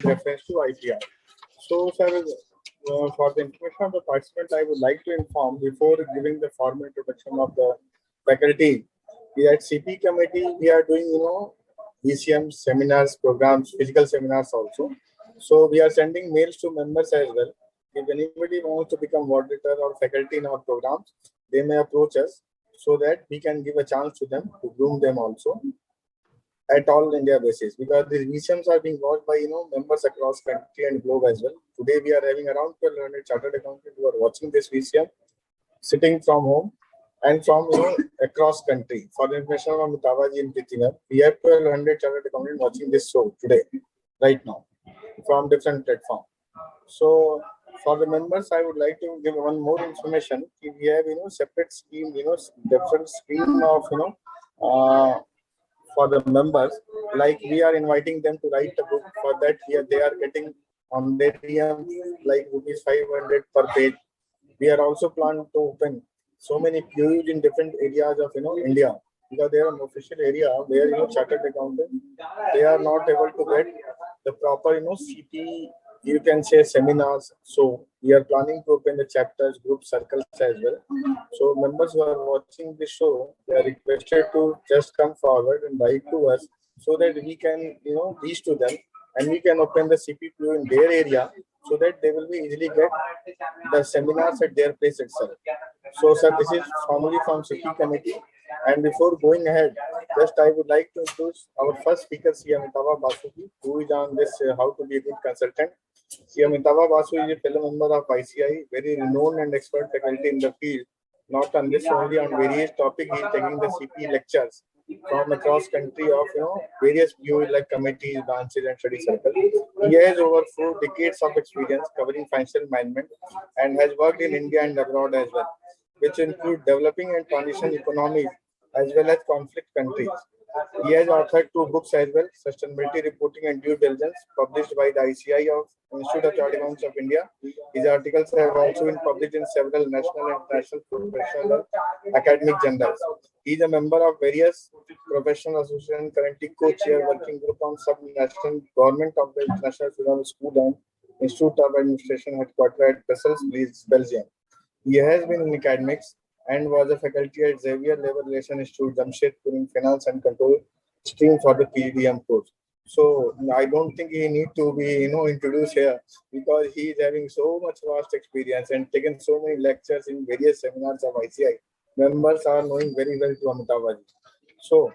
reference to IPR. So, sir, for the information of the participant, I would like to inform before giving the formal introduction of the faculty. We at CPE committee, we are doing, VCM seminars, programs, physical seminars also. So we are sending mails to members as well. If anybody wants to become auditor or faculty in our programs, they may approach us so that we can give a chance to them to groom them also at all India basis, because these VCMs are being watched by members across country and globe as well. Today we are having around 1,200 chartered accountants who are watching this VCM, sitting from home and from across country. For the information of Mitavaji and Prithima, we have 1,200 chartered accountants watching this show today, right now, from different platforms. So for the members, I would like to give one more information. We have separate scheme, different scheme of for the members. Like we are inviting them to write a book. For that, they are getting on their DM like rupees 500 per page. We are also planning to open so many PUs in different areas of India, because there are an official area where chartered accountant, they are not able to get the proper CP, you can say, seminars. So we are planning to open the chapters, group circles as well. So members who are watching this show, they are requested to just come forward and write to us so that we can reach to them and we can open the CPPU in their area so that they will be easily get the seminars at their place itself. So sir, this is formally from CPE committee. And before going ahead, just I would like to introduce our first speaker, C. Amitava Basu, who is on this how to be a good consultant. C. Amitava Basu is a fellow member of ICI, very renowned and expert faculty in the field. Not on this only, on various topics, he is taking the CPE lectures from across country of various views like committees, branches, and study circles. He has over 4 decades of experience covering financial management and has worked in India and abroad as well, which include developing and transition economies as well as conflict countries. He has authored 2 books as well, Sustainability Reporting and Due Diligence, published by the ICI of Institute of Chartered Accountants of India. His articles have also been published in several national and international professional academic journals. He is a member of various professional associations, currently co-chair working group on sub-national government of the International Film School and Institute of Administration headquartered at Brussels, Belgium. He has been in academics and was a faculty at Xavier Labor Relations Institute, Jamshedpur, in Finance and Control stream for the PDM course. So I don't think he need to be introduced here, because he is having so much vast experience and taken so many lectures in various seminars of ICI. Members are knowing very well to Amitavaji. So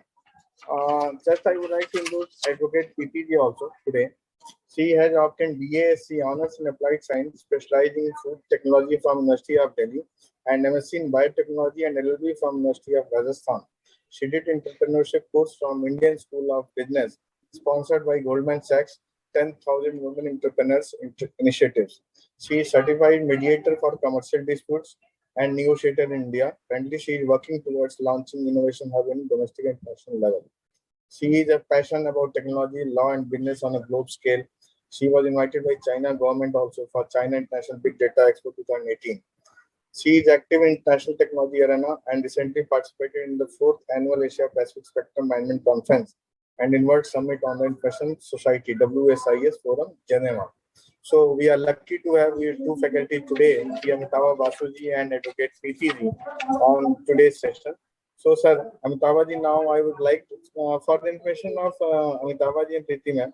just I would like to introduce Advocate PPG also today. She has obtained BASc Honors in Applied Science, specializing in food technology from University of Delhi, and MSc in Biotechnology and LLB from University of Rajasthan. She did entrepreneurship course from Indian School of Business, sponsored by Goldman Sachs, 10,000 Women Entrepreneurs Initiatives. She is certified mediator for commercial disputes and negotiator in India. Currently, she is working towards launching Innovation Hub in domestic and national level. She is a passion about technology, law, and business on a global scale. She was invited by China government also for China International Big Data Expo 2018. She is active in international technology arena and recently participated in the 4th Annual Asia Pacific Spectrum Management Conference and Invert Summit on the Information Society WSIS Forum, Geneva. So we are lucky to have these 2 faculty today, Amitava Basuji and Advocate PPG, on today's session. So, sir, Amitavaji, now I would like to, for the information of Amitavaji and Priti ma'am,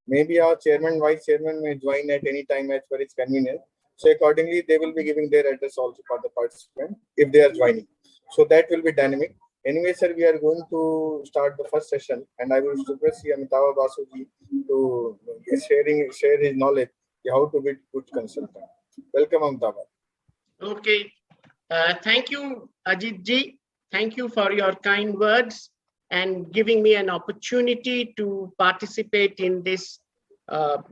maybe our chairman, vice chairman may join at any time as per its convenience. So accordingly, they will be giving their address also for the participant if they are joining. So that will be dynamic. Anyway, sir, we are going to start the first session, and I will request Amitava Basuji to share his knowledge how to be good consultant. Welcome, Amitava. Okay. Thank you, Ajit ji. Thank you for your kind words and giving me an opportunity to participate in this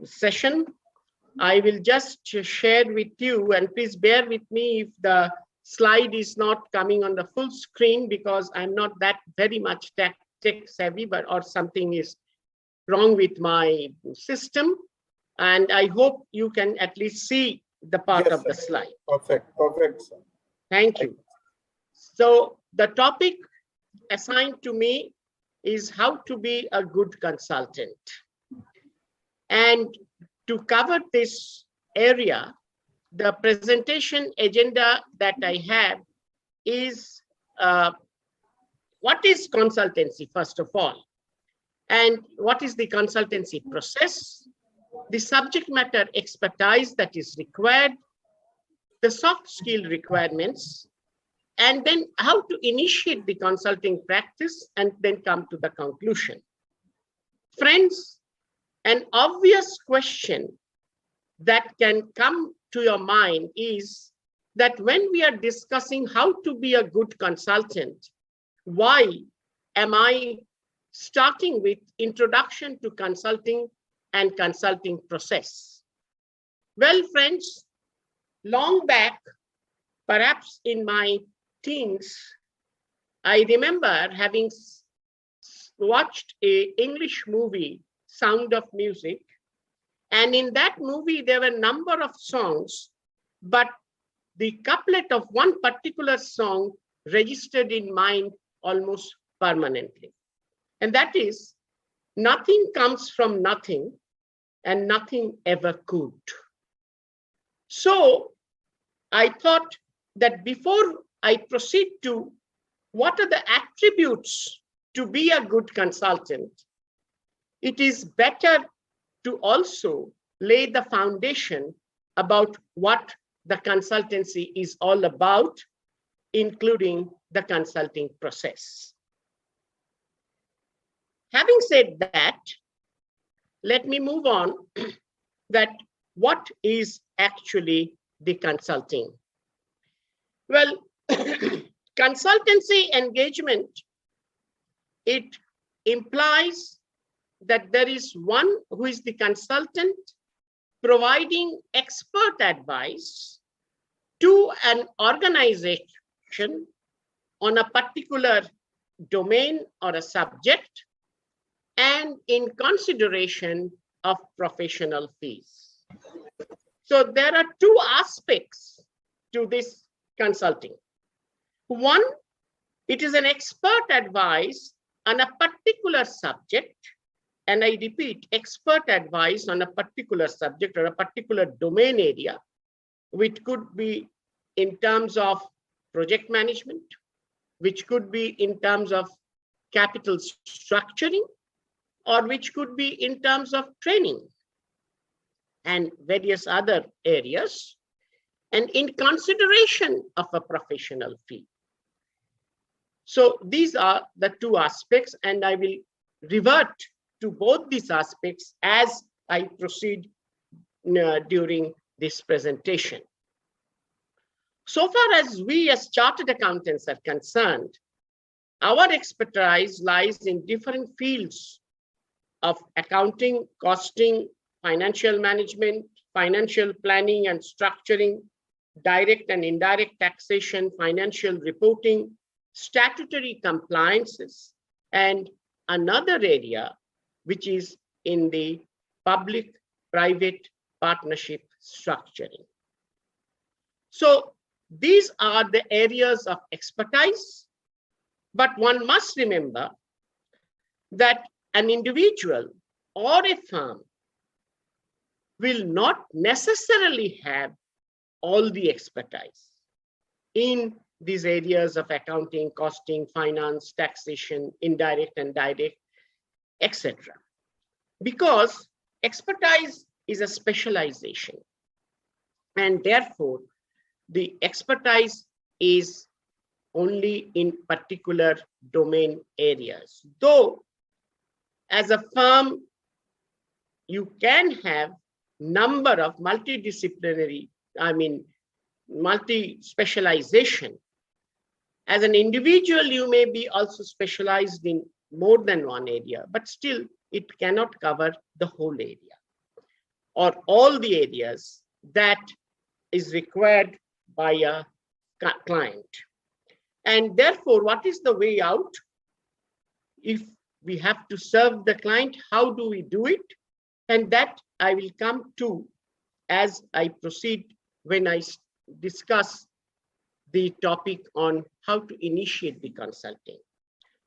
session. I will just share with you, and please bear with me if the slide is not coming on the full screen, because I'm not that very much tech savvy, or something is wrong with my system. And I hope you can at least see the part of the slide. Perfect, sir. Thank you. So the topic assigned to me is how to be a good consultant. And to cover this area, the presentation agenda that I have is what is consultancy, first of all, and what is the consultancy process, the subject matter expertise that is required, the soft skill requirements, and then how to initiate the consulting practice and then come to the conclusion. Friends, an obvious question that can come to your mind is that when we are discussing how to be a good consultant, why am I starting with introduction to consulting and consulting process? Well, friends, long back, perhaps in my teens, I remember having watched an English movie, Sound of Music. And in that movie, there were a number of songs, but the couplet of one particular song registered in mind almost permanently. And that is, nothing comes from nothing and nothing ever could. So I thought that before I proceed to what are the attributes to be a good consultant, it is better to also lay the foundation about what the consultancy is all about, including the consulting process. Having said that, let me move on that what is actually the consulting? Well, consultancy engagement, it implies that there is one who is the consultant providing expert advice to an organization on a particular domain or a subject and in consideration of professional fees. So there are two aspects to this consulting. One, it is an expert advice on a particular subject. And I repeat, expert advice on a particular subject or a particular domain area, which could be in terms of project management, which could be in terms of capital structuring, or which could be in terms of training and various other areas, and in consideration of a professional fee. So these are the two aspects, and I will revert to both these aspects as I proceed during this presentation. So far as we as chartered accountants are concerned, our expertise lies in different fields of accounting, costing, financial management, financial planning and structuring, direct and indirect taxation, financial reporting, statutory compliances, and another area which is in the public-private partnership structuring. So these are the areas of expertise, but one must remember that an individual or a firm will not necessarily have all the expertise in these areas of accounting, costing, finance, taxation, indirect and direct, etc. Because expertise is a specialization, and therefore the expertise is only in particular domain areas. Though as a firm, you can have number of multidisciplinary, multi-specialization. As an individual, you may be also specialized in more than one area, but still it cannot cover the whole area or all the areas that is required by a client. And therefore, what is the way out? If we have to serve the client, how do we do it? And that I will come to as I proceed when I discuss the topic on how to initiate the consulting,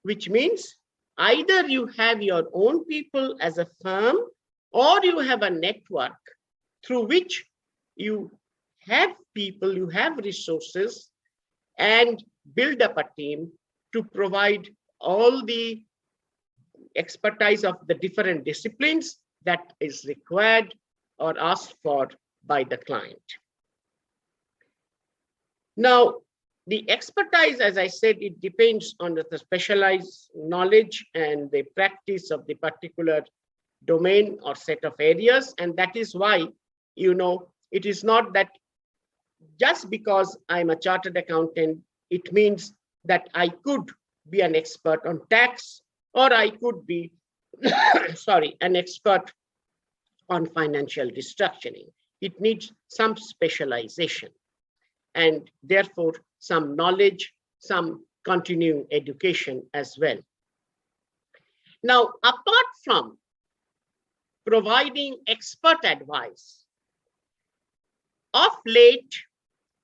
which means either you have your own people as a firm or you have a network through which you have people, you have resources, and build up a team to provide all the expertise of the different disciplines that is required or asked for by the client. Now, the expertise, as I said, it depends on the specialized knowledge and the practice of the particular domain or set of areas. And that is why, it is not that just because I'm a chartered accountant, it means that I could be an expert on tax, or I could be, an expert on financial restructuring. It needs some specialization and therefore some knowledge, some continuing education as well. Now, apart from providing expert advice, of late,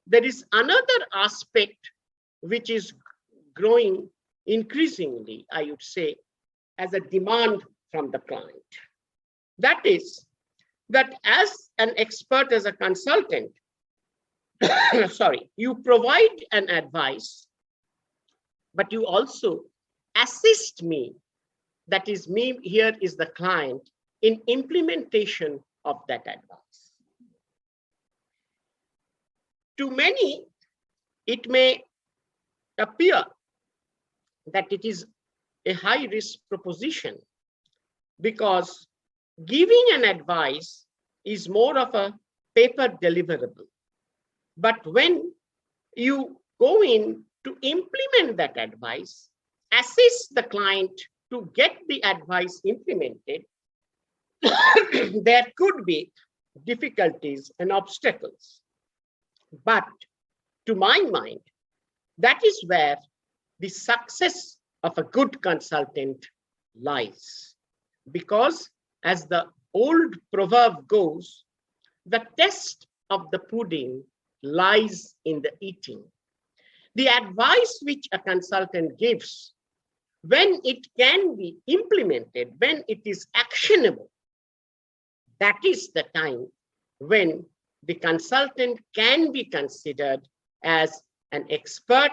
there is another aspect which is growing increasingly, I would say, as a demand from the client. That is, that as an expert, as a consultant, you provide an advice, but you also assist me, that is me, here is the client, in implementation of that advice. To many, it may appear that it is a high-risk proposition because giving an advice is more of a paper deliverable. But when you go in to implement that advice, assist the client to get the advice implemented, there could be difficulties and obstacles. But to my mind, that is where the success of a good consultant lies. Because as the old proverb goes, the test of the pudding lies in the eating. The advice which a consultant gives, when it can be implemented, when it is actionable, that is the time when the consultant can be considered as an expert,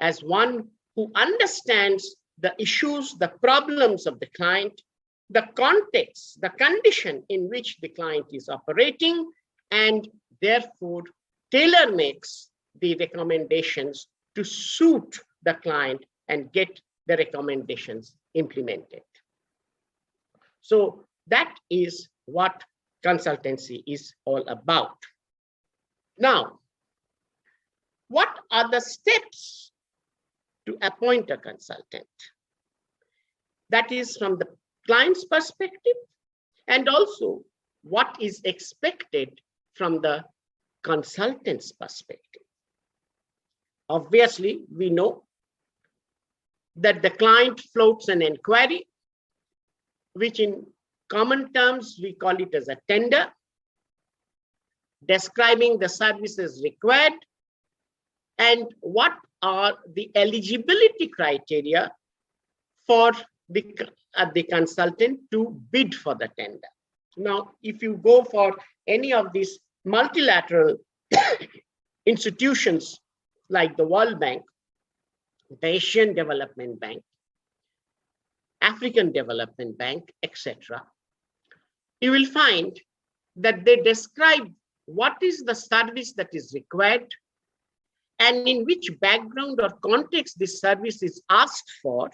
as one who understands the issues, the problems of the client, the context, the condition in which the client is operating, and therefore tailor makes the recommendations to suit the client and get the recommendations implemented. So that is what consultancy is all about. Now, what are the steps to appoint a consultant? That is from the client's perspective, and also what is expected from the consultant's perspective. Obviously, we know that the client floats an inquiry, which in common terms, we call it as a tender, describing the services required and what are the eligibility criteria for the consultant to bid for the tender. Now, if you go for any of these multilateral institutions like the World Bank, the Asian Development Bank, African Development Bank, etc., you will find that they describe what is the service that is required and in which background or context this service is asked for.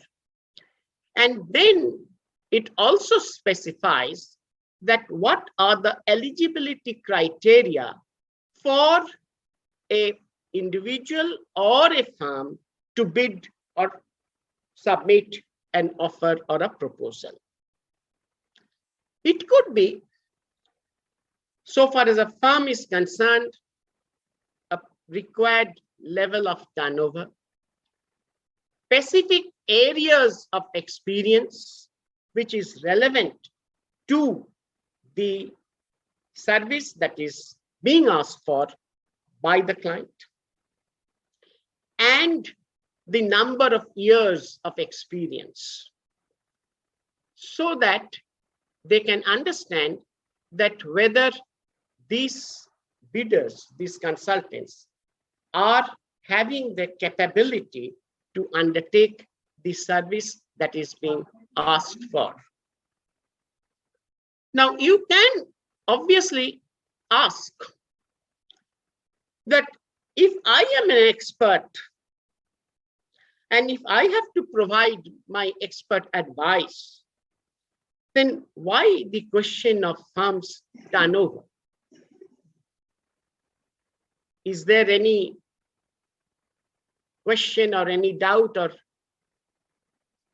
And then it also specifies that what are the eligibility criteria for an individual or a firm to bid or submit an offer or a proposal. It could be, so far as a firm is concerned, a required level of turnover, specific areas of experience which is relevant to the service that is being asked for by the client, and the number of years of experience, so that they can understand that whether these bidders, these consultants, are having the capability to undertake the service that is being asked for. Now, you can obviously ask that if I am an expert and if I have to provide my expert advice, then why the question of firms turnover? Is there any question or any doubt or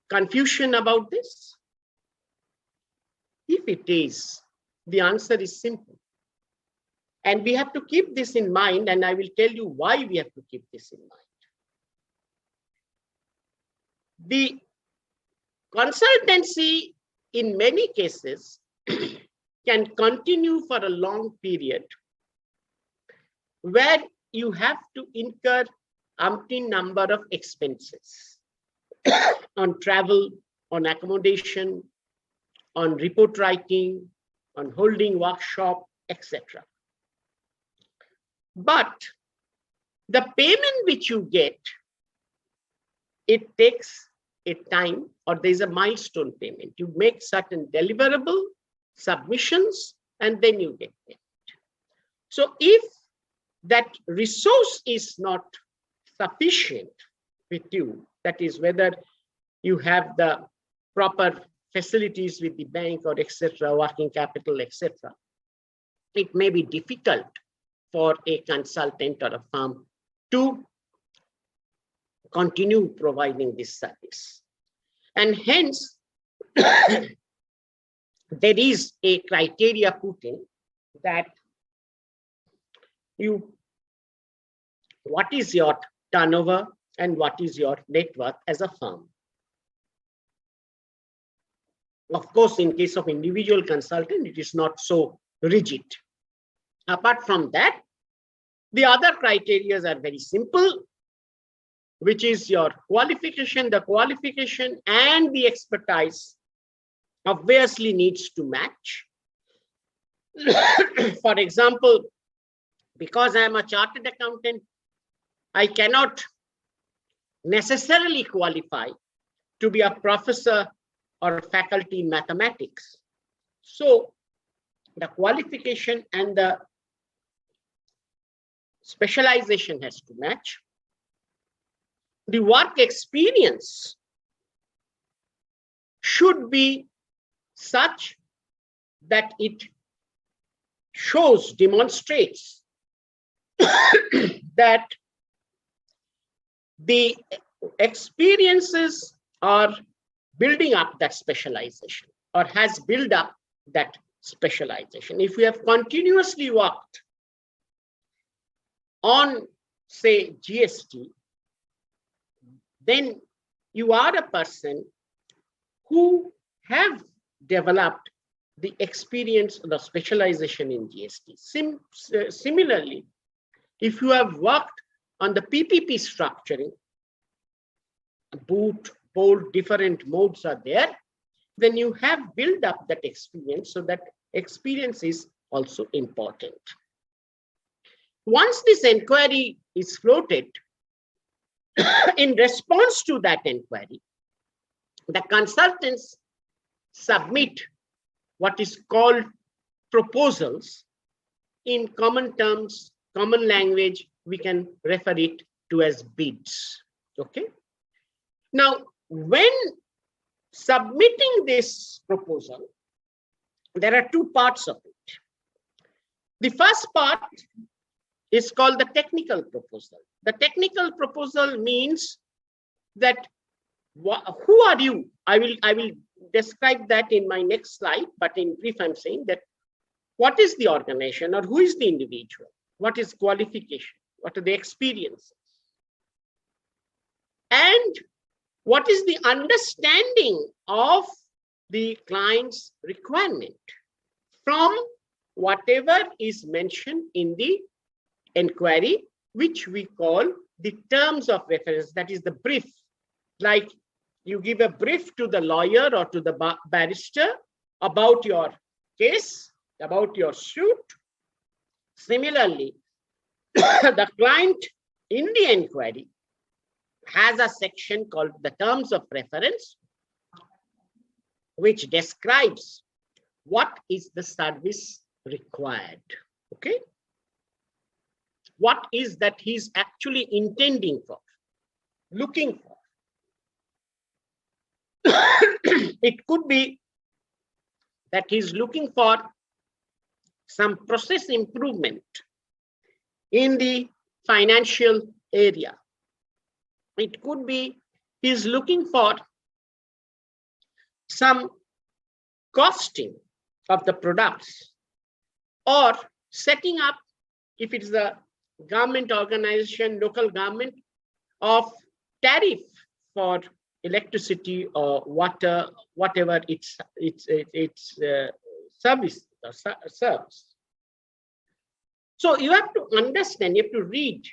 confusion about this? If it is, the answer is simple. And we have to keep this in mind, and I will tell you why we have to keep this in mind. The consultancy, in many cases, can continue for a long period where you have to incur umpteen number of expenses on travel, on accommodation, on report writing, on holding workshop, etc. But the payment which you get, it takes a time, or there is a milestone payment. You make certain deliverable submissions and then you get payment. So if that resource is not sufficient with you, that is whether you have the proper facilities with the bank or etc., working capital, etc., it may be difficult for a consultant or a firm to continue providing this service. And hence, there is a criteria put in that what is your turnover and what is your net worth as a firm. Of course, in case of individual consultant, it is not so rigid. Apart from that, the other criteria are very simple, which is your qualification. The qualification and the expertise obviously needs to match. For example, because I am a chartered accountant, I cannot necessarily qualify to be a professor or faculty in mathematics. So the qualification and the specialization has to match. The work experience should be such that it shows, demonstrates that the experiences are building up that specialization or has built up that specialization. If you have continuously worked on, say, GST, then you are a person who have developed the experience, the specialization in GST. Similarly, if you have worked on the PPP structuring, boot, bold, different modes are there, then you have built up that experience, so that experience is also important. Once this inquiry is floated, in response to that inquiry, the consultants submit what is called proposals. In common terms, common language, we can refer it to as bids. Okay. Now, when submitting this proposal, there are two parts of it. The first part is called the technical proposal. The technical proposal means that who are you? I will describe that in my next slide, but in brief, I'm saying that what is the organization or who is the individual? What is qualification? What are the experiences? And what is the understanding of the client's requirement from whatever is mentioned in the inquiry, which we call the terms of reference, that is the brief. Like you give a brief to the lawyer or to the barrister about your case, about your suit. Similarly, the client in the inquiry has a section called the terms of reference, which describes what is the service required. Okay, what is that he's actually intending for, looking for. It could be that he's looking for some process improvement in the financial area. It could be he's looking for some costing of the products, or setting up, if it's a government organization, local government, of tariff for electricity or water, whatever its service serves. So you have to understand, you have to read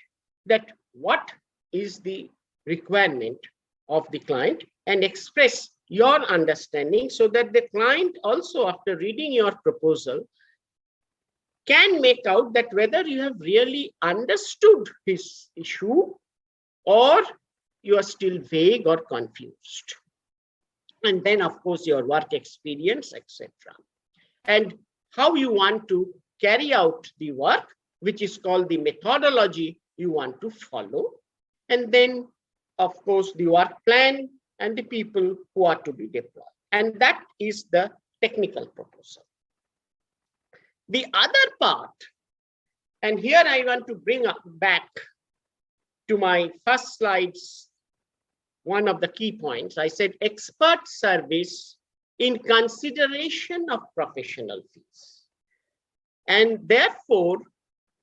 that what is the requirement of the client and express your understanding, so that the client also, after reading your proposal, can make out that whether you have really understood his issue or you are still vague or confused. And then, of course, your work experience, etc. And how you want to carry out the work, which is called the methodology you want to follow. And then, of course, the work plan and the people who are to be deployed. And that is the technical proposal. The other part, and here I want to bring back to my first slides, one of the key points. I said expert service in consideration of professional fees. And therefore,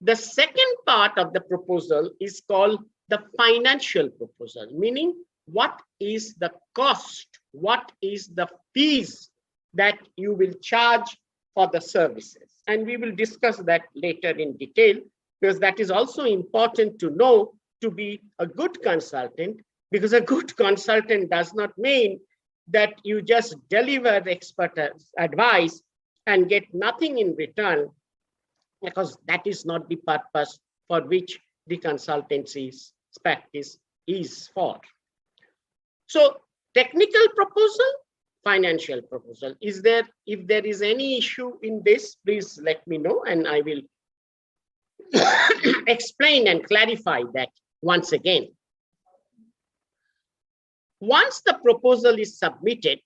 the second part of the proposal is called the financial proposal, meaning what is the cost, what is the fees that you will charge for the services. And we will discuss that later in detail, because that is also important to know to be a good consultant, because a good consultant does not mean that you just deliver expert advice and get nothing in return, because that is not the purpose for which the consultancy's practice is for. So technical proposal, financial proposal. If there is any issue in this, please let me know and I will explain and clarify that once again. Once the proposal is submitted,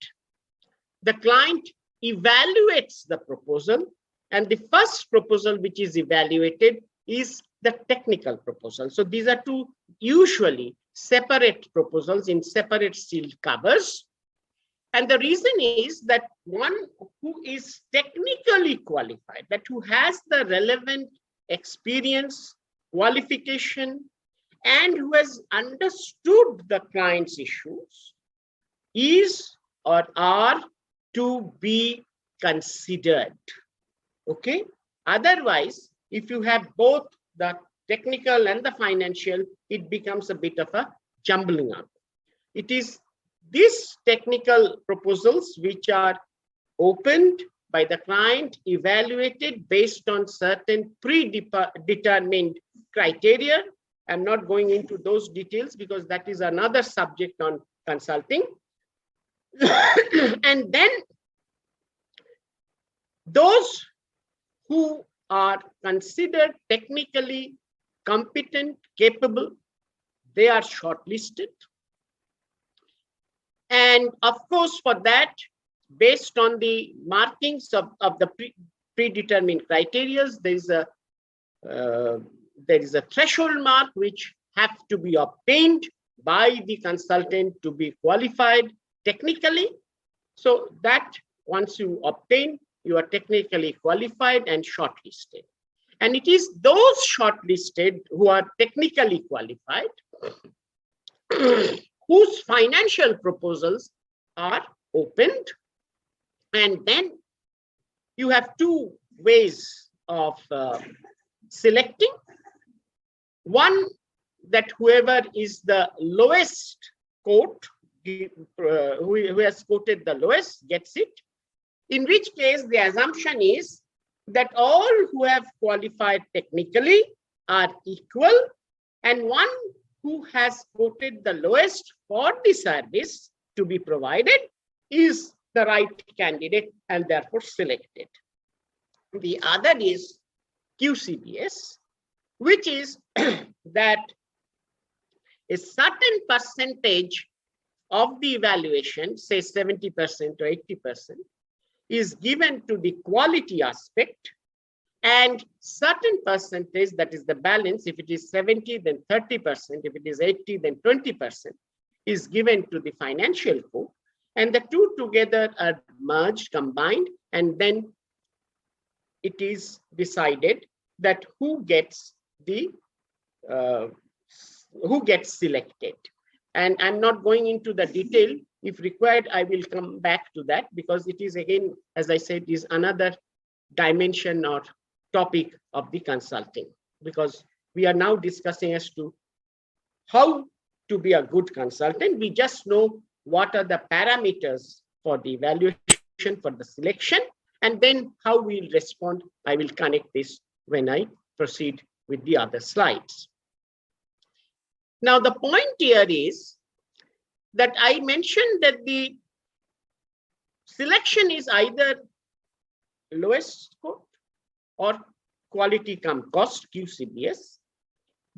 the client evaluates the proposal, and the first proposal which is evaluated is the technical proposal. So these are two usually separate proposals in separate sealed covers. And the reason is that one who is technically qualified, that who has the relevant experience, qualification, and who has understood the client's issues, is or are to be considered. Okay. Otherwise, if you have both the technical and the financial, it becomes a bit of a jumbling up. It is these technical proposals which are opened by the client, evaluated based on certain predetermined criteria. I'm not going into those details because that is another subject on consulting. And then those who are considered technically competent, capable, they are shortlisted. And of course, for that, based on the markings of the predetermined criteria, there is a threshold mark which have to be obtained by the consultant to be qualified technically. So that once you obtain, you are technically qualified and shortlisted. And it is those shortlisted who are technically qualified whose financial proposals are opened. And then you have two ways of selecting. One, that whoever is the lowest quote, who has quoted the lowest, gets it. in which case the assumption is that all who have qualified technically are equal, and one who has quoted the lowest for the service to be provided is the right candidate and therefore selected. The other is QCBS, which is that a certain percentage of the evaluation, say 70% or 80%, is given to the quality aspect, and certain percentage, that is the balance, if it is 70, then 30%, if it is 80, then 20%, is given to the financial code, and the two together are merged, combined, and then it is decided that who gets selected. And I'm not going into the detail. If required, I will come back to that, because it is, again, as I said, is another dimension or topic of the consulting, because we are now discussing as to how to be a good consultant. We just know what are the parameters for the evaluation, for the selection, and then how we'll respond. I will connect this when I proceed with the other slides. Now, the point here is that I mentioned that the selection is either lowest score or quality cum cost, QCBS,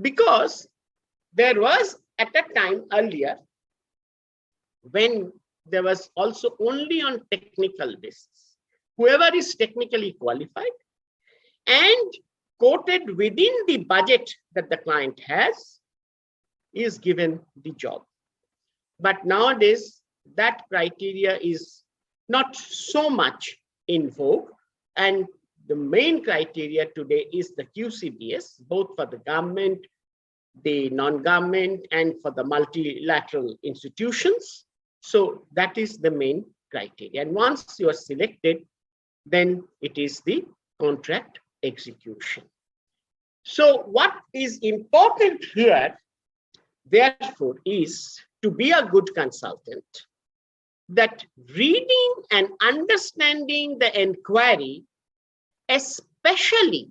because there was at a time earlier when there was also only on technical basis. Whoever is technically qualified and quoted within the budget that the client has is given the job. But nowadays, that criteria is not so much in vogue, and the main criteria today is the QCBS, both for the government, the non-government, and for the multilateral institutions. So that is the main criteria. And once you are selected, then it is the contract execution. So what is important here, therefore, is to be a good consultant, that reading and understanding the inquiry, especially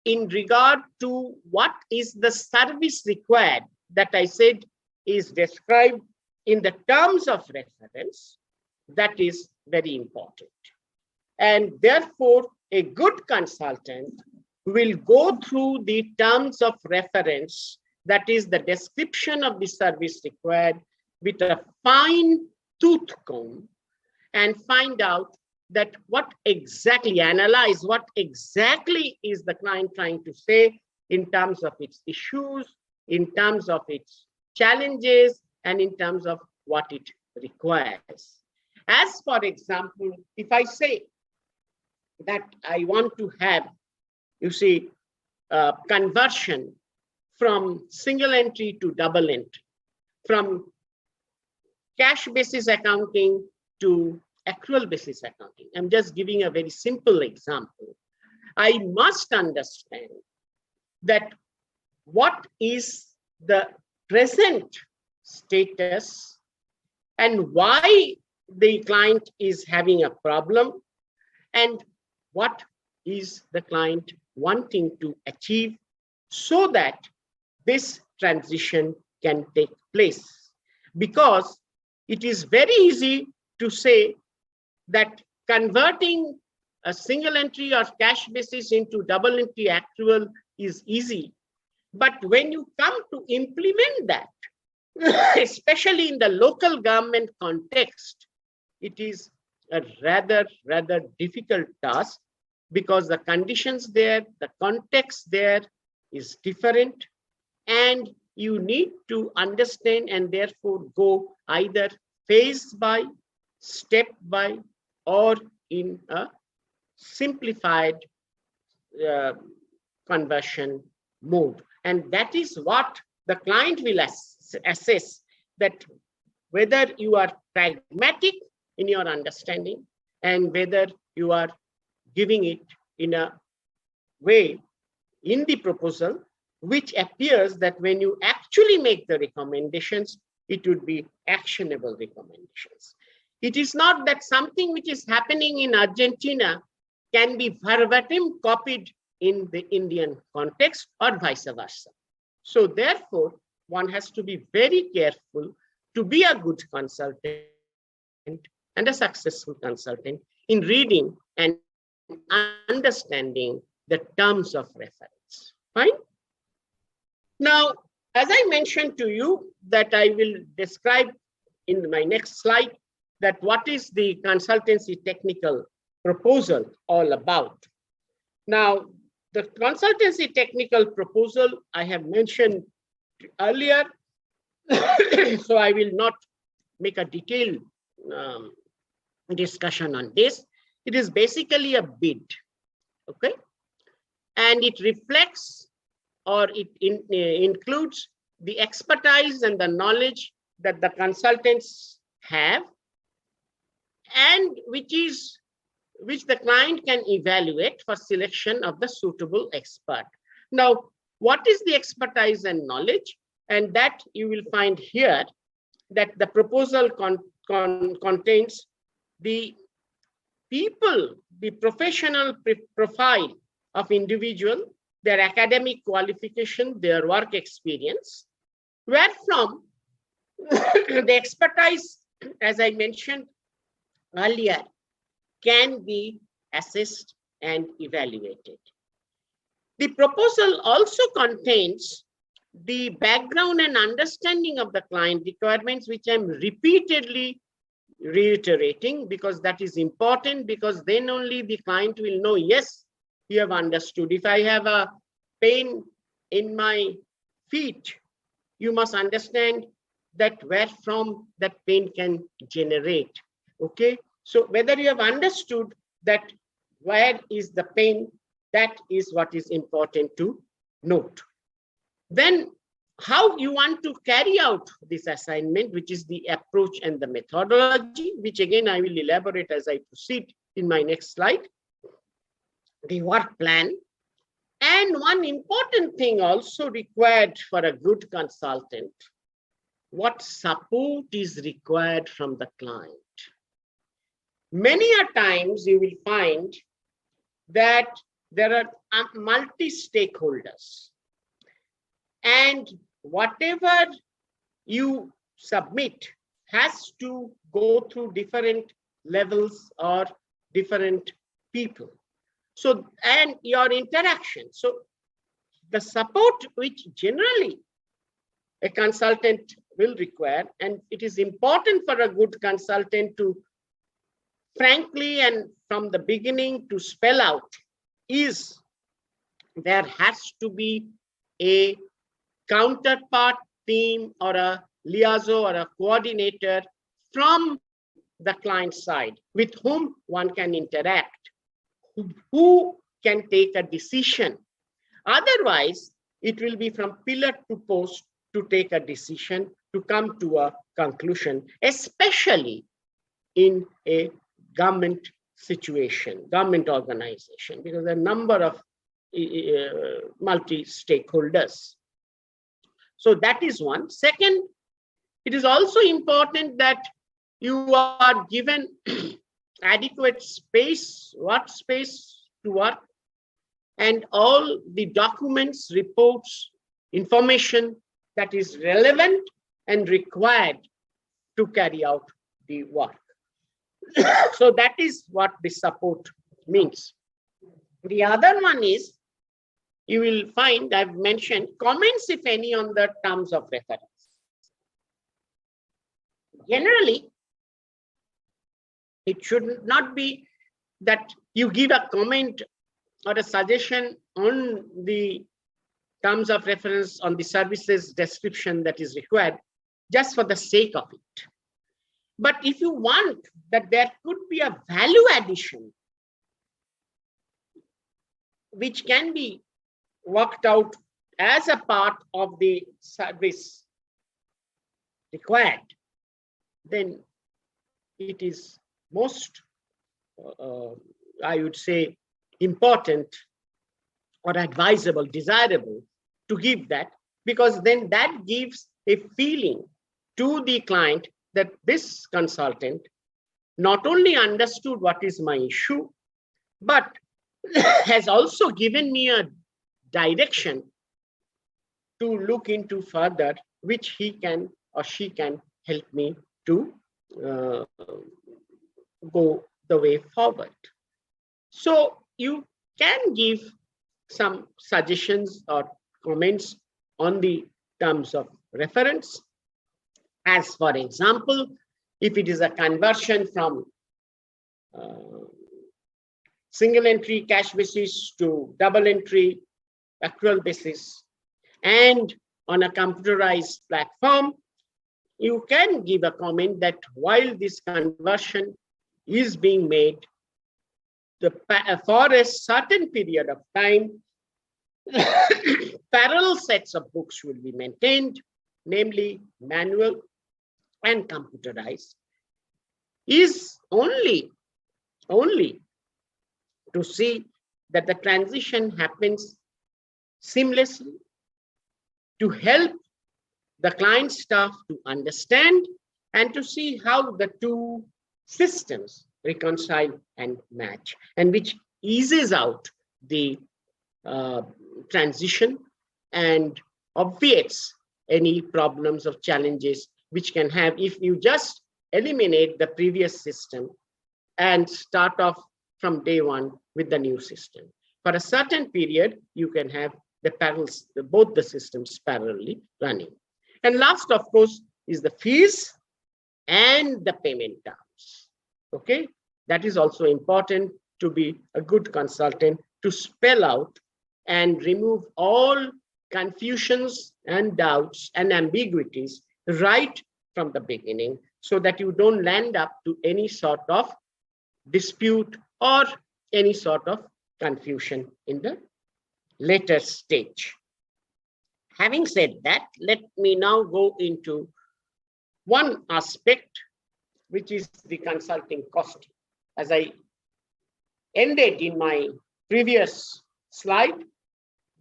in regard to what is the service required, that I said is described in the terms of reference, that is very important. And therefore, a good consultant will go through the terms of reference, that is the description of the service required, with a fine tooth comb, and find out that what exactly, analyze what exactly is the client trying to say in terms of its issues, in terms of its challenges, and in terms of what it requires. As for example, if I say that I want to have, you see, conversion from single entry to double entry, from cash basis accounting to accrual basis accounting. I'm just giving a very simple example. I must understand that what is the present status and why the client is having a problem, and what is the client wanting to achieve, so that this transition can take place. Because it is very easy to say that converting a single entry or cash basis into double entry accrual is easy. But when you come to implement that, especially in the local government context, it is a rather difficult task, because the conditions there, the context there is different, and you need to understand and therefore go either phase by, step by, or in a simplified conversion mode. And that is what the client will assess, that whether you are pragmatic in your understanding and whether you are giving it in a way in the proposal which appears that when you actually make the recommendations, it would be actionable recommendations. It is not that something which is happening in Argentina can be verbatim copied in the Indian context or vice versa. So therefore, one has to be very careful to be a good consultant and a successful consultant in reading and understanding the terms of reference. Fine. Now, as I mentioned to you that I will describe in my next slide that what is the consultancy technical proposal all about. Now, the consultancy technical proposal I have mentioned earlier, so I will not make a detailed discussion on this. It is basically a bid, okay? And it reflects or it includes the expertise and the knowledge that the consultants have and which the client can evaluate for selection of the suitable expert. Now, what is the expertise and knowledge? And that you will find here that the proposal contains the people, the professional profile of individual, their academic qualification, their work experience, wherefrom the expertise, as I mentioned earlier, can be assessed and evaluated. The proposal also contains the background and understanding of the client requirements, which I'm repeatedly reiterating because that is important, because then only the client will know, yes, you have understood. If I have a pain in my feet, you must understand that where from that pain can generate. Okay, so whether you have understood that where is the pain, that is what is important to note. Then how you want to carry out this assignment, which is the approach and the methodology, which again I will elaborate as I proceed in my next slide. The work plan. And one important thing also required for a good consultant, what support is required from the client. Many a times you will find that there are multi-stakeholders, and whatever you submit has to go through different levels or different people. So, and your interaction. So the support which generally a consultant will require, and it is important for a good consultant to frankly and from the beginning to spell out, is there has to be a counterpart team or a liaison or a coordinator from the client side with whom one can interact, who can take a decision. Otherwise, it will be from pillar to post to take a decision, to come to a conclusion, especially in a government situation, government organization, because there are a number of multi-stakeholders. So that is one. Second, it is also important that you are given adequate space, workspace to work, and all the documents, reports, information that is relevant and required to carry out the work. So that is what the support means. The other one is, you will find I've mentioned comments, if any, on the terms of reference. Generally, it should not be that you give a comment or a suggestion on the terms of reference, on the services description that is required, just for the sake of it. But if you want that there could be a value addition which can be worked out as a part of the service required, then it is most, I would say, important or advisable, desirable to give that, because then that gives a feeling to the client that this consultant not only understood what is my issue, but has also given me a direction to look into further, which he can or she can help me to go the way forward. So you can give some suggestions or comments on the terms of reference. As for example, if it is a conversion from single entry cash basis to double entry accrual basis and on a computerized platform, you can give a comment that while this conversion is being made, for a certain period of time, parallel sets of books will be maintained, namely manual and computerized, is only to see that the transition happens seamlessly, to help the client staff to understand and to see how the two systems reconcile and match, and which eases out the transition and obviates any problems or challenges which can have if you just eliminate the previous system and start off from day one with the new system. For a certain period, you can have the parallels, both the systems parallelly running. And last, of course, is the fees and the payment terms. Okay, that is also important to be a good consultant, to spell out and remove all confusions and doubts and ambiguities right from the beginning, so that you don't land up to any sort of dispute or any sort of confusion in the later stage. Having said that, let me now go into one aspect, which is the consulting cost. As I ended in my previous slide,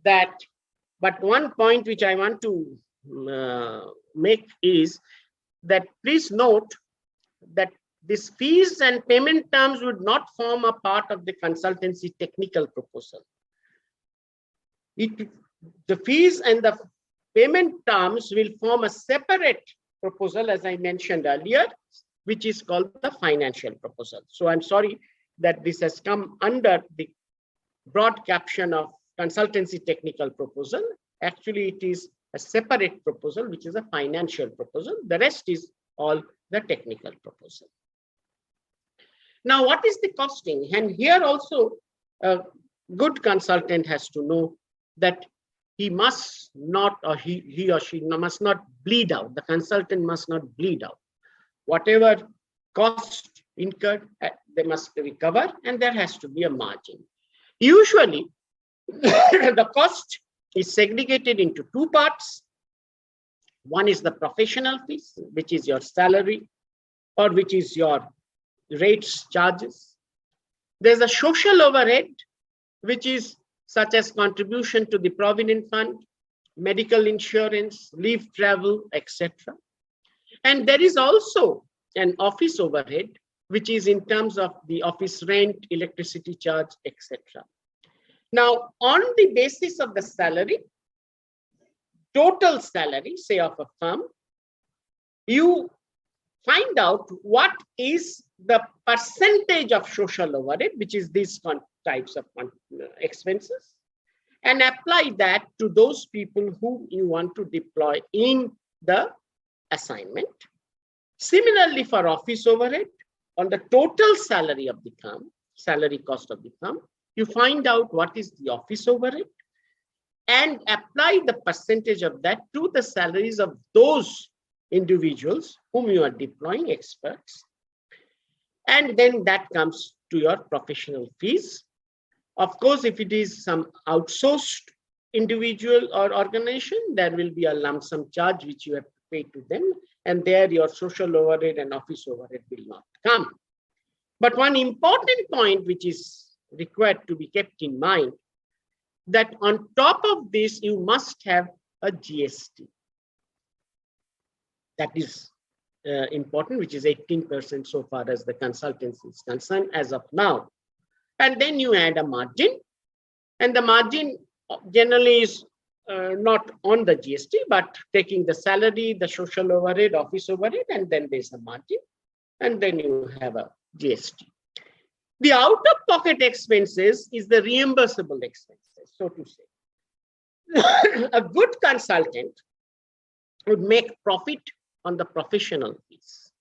but one point which I want to make is that please note that these fees and payment terms would not form a part of the consultancy technical proposal. The fees and the payment terms will form a separate proposal, as I mentioned earlier, which is called the financial proposal. So I'm sorry that this has come under the broad caption of consultancy technical proposal. Actually, it is a separate proposal, which is a financial proposal. The rest is all the technical proposal. Now, what is the costing? And here also, a good consultant has to know that he must not, or he or she must not bleed out. The consultant must not bleed out. Whatever cost incurred, they must recover, and there has to be a margin. Usually, the cost is segregated into two parts. One is the professional fees, which is your salary, or which is your rates, charges. There's a social overhead, which is such as contribution to the provident fund, medical insurance, leave travel, etc. And there is also an office overhead, which is in terms of the office rent, electricity charge, etc. Now, on the basis of the salary, total salary, say of a firm, you find out what is the percentage of social overhead, which is these types of expenses, and apply that to those people whom you want to deploy in the assignment. Similarly, for office overhead, on the total salary of the firm, salary cost of the firm, you find out what is the office overhead and apply the percentage of that to the salaries of those individuals whom you are deploying, experts. And then that comes to your professional fees. Of course, if it is some outsourced individual or organization, there will be a lump sum charge which you have to pay to them. And there your social overhead and office overhead will not come. But one important point which is required to be kept in mind, that on top of this, you must have a GST. That is important, which is 18% so far as the consultancy is concerned as of now. And then you add a margin, and the margin generally is not on the GST, but taking the salary, the social overhead, office overhead, and then there's a margin, and then you have a GST. The out-of-pocket expenses is the reimbursable expenses, so to say. A good consultant would make profit on the professional fees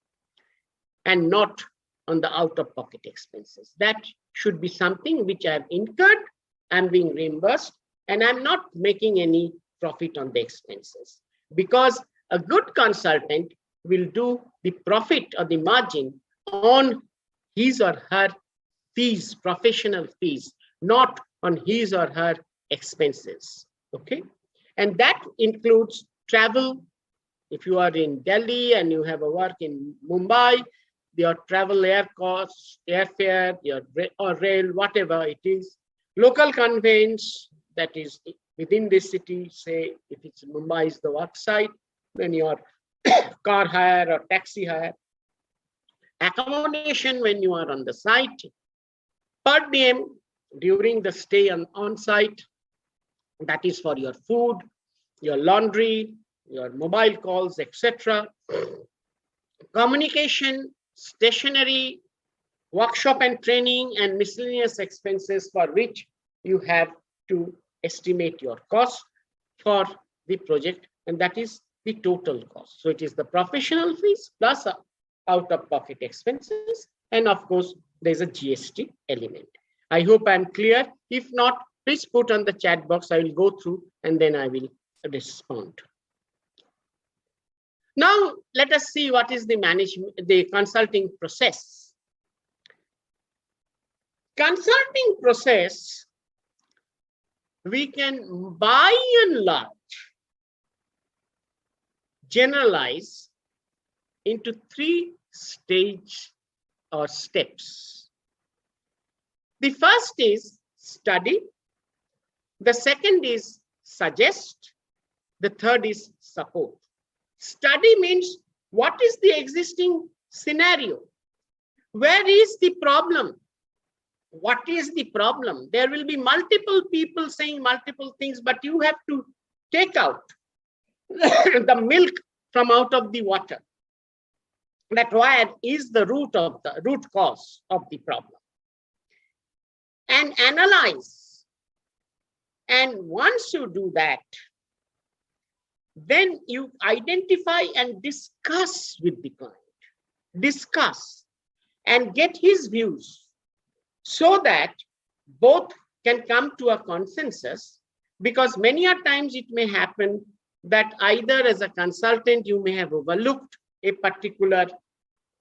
and not on the out-of-pocket expenses. That should be something which I have incurred, I'm being reimbursed, and I'm not making any profit on the expenses. Because a good consultant will do the profit or the margin on his or her fees, professional fees, not on his or her expenses. Okay, and that includes travel. If you are in Delhi and you have a work in Mumbai, your travel air costs, airfare, or rail, whatever it is, local conveyance that is within this city, say if it's Mumbai is the work site, then your car hire or taxi hire, accommodation when you are on the site, per diem during the stay on site, that is for your food, your laundry, your mobile calls, etc. Communication, stationery, workshop and training, and miscellaneous expenses for which you have to estimate your cost for the project, and that is the total cost. So it is the professional fees plus out-of-pocket expenses, and of course, there's a GST element. I hope I'm clear. If not, please put on the chat box. I will go through and then I will respond. Now, let us see what is the consulting process. Consulting process, we can by and large generalize into 3 stages or steps. The first is study, the second is suggest, the third is support. Study means what is the existing scenario? Where is the problem? What is the problem? There will be multiple people saying multiple things, but you have to take out the milk from out of the water. That why is the root cause of the problem. And analyze. And once you do that, then you identify and discuss with the client. Discuss and get his views so that both can come to a consensus, because many a times it may happen that either as a consultant you may have overlooked a particular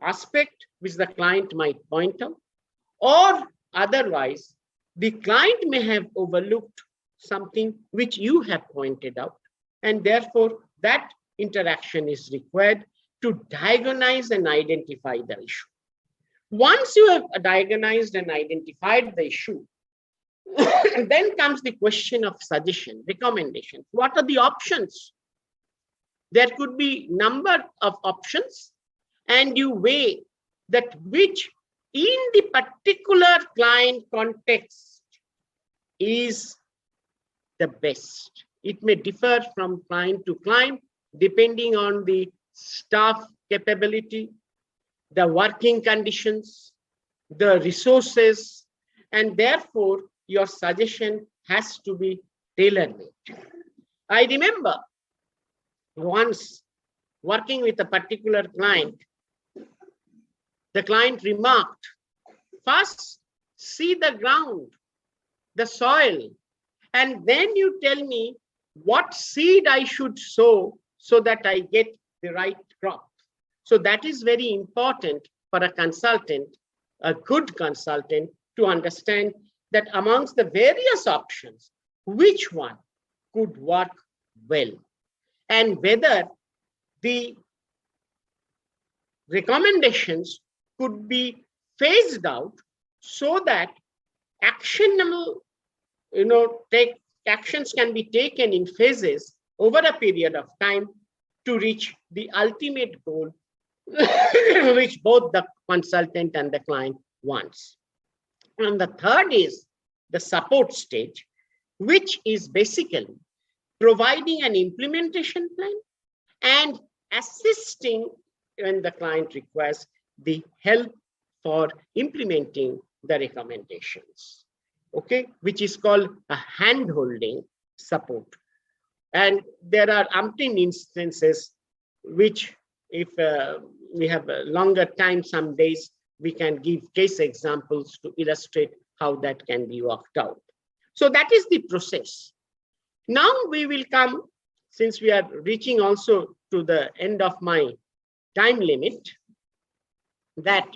aspect which the client might point out, or otherwise the client may have overlooked something which you have pointed out, and therefore that interaction is required to diagnose and identify the issue. Once you have diagnosed and identified the issue, then comes the question of suggestion, recommendation. What are the options? There could be number of options, and you weigh that which in the particular client context is the best. It may differ from client to client depending on the staff capability, the working conditions, the resources, and therefore your suggestion has to be tailor-made. I remember once working with a particular client, the client remarked, first see the ground, the soil, and then you tell me what seed I should sow so that I get the right crop. So that is very important for a consultant, a good consultant, to understand that amongst the various options, which one could work well, and whether the recommendations could be phased out so that actionable, actions can be taken in phases over a period of time to reach the ultimate goal which both the consultant and the client wants. And the third is the support stage, which is basically providing an implementation plan and assisting when the client requires the help for implementing the recommendations, okay, which is called a hand-holding support. And there are umpteen instances which, if we have a longer time, some days, we can give case examples to illustrate how that can be worked out. So that is the process. Now we will come, since we are reaching also to the end of my time limit, that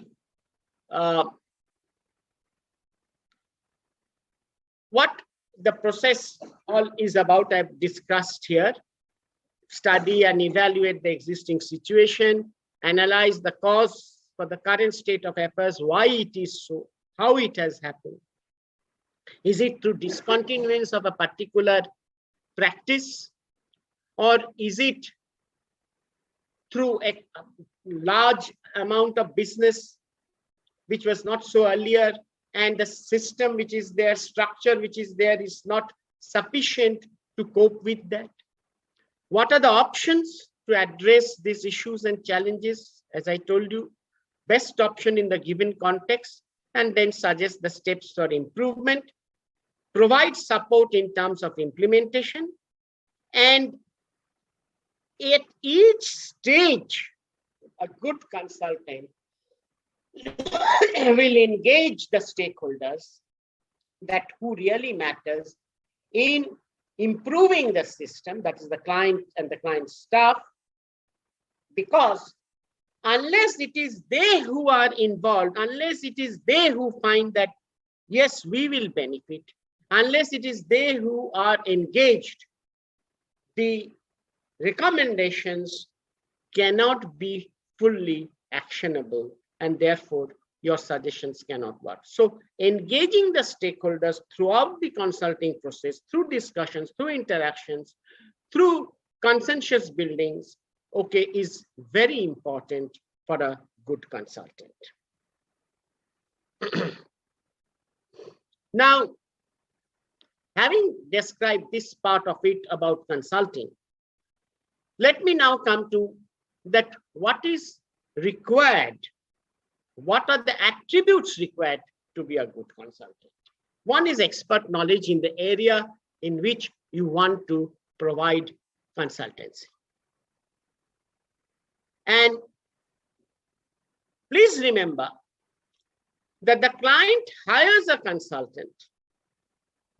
what the process all is about, I've discussed here. Study and evaluate the existing situation, analyze the cause for the current state of affairs, why it is so, how it has happened. Is it through discontinuance of a particular practice, or is it through a large amount of business which was not so earlier, and the system which is there, structure which is there, is not sufficient to cope with that? What are the options to address these issues and challenges? As I told you, best option in the given context, and then suggest the steps for improvement, provide support in terms of implementation, and at each stage, a good consultant will engage the stakeholders that who really matters in improving the system, that is the client and the client staff, because unless it is they who are involved, unless it is they who find that, yes, we will benefit, unless it is they who are engaged, the recommendations cannot be fully actionable, and therefore your suggestions cannot work. So engaging the stakeholders throughout the consulting process, through discussions, through interactions, through consensus buildings, okay, is very important for a good consultant. Now, having described this part of it about consulting, let me now come to that what is required. What are the attributes required to be a good consultant? One is expert knowledge in the area in which you want to provide consultancy. And please remember that the client hires a consultant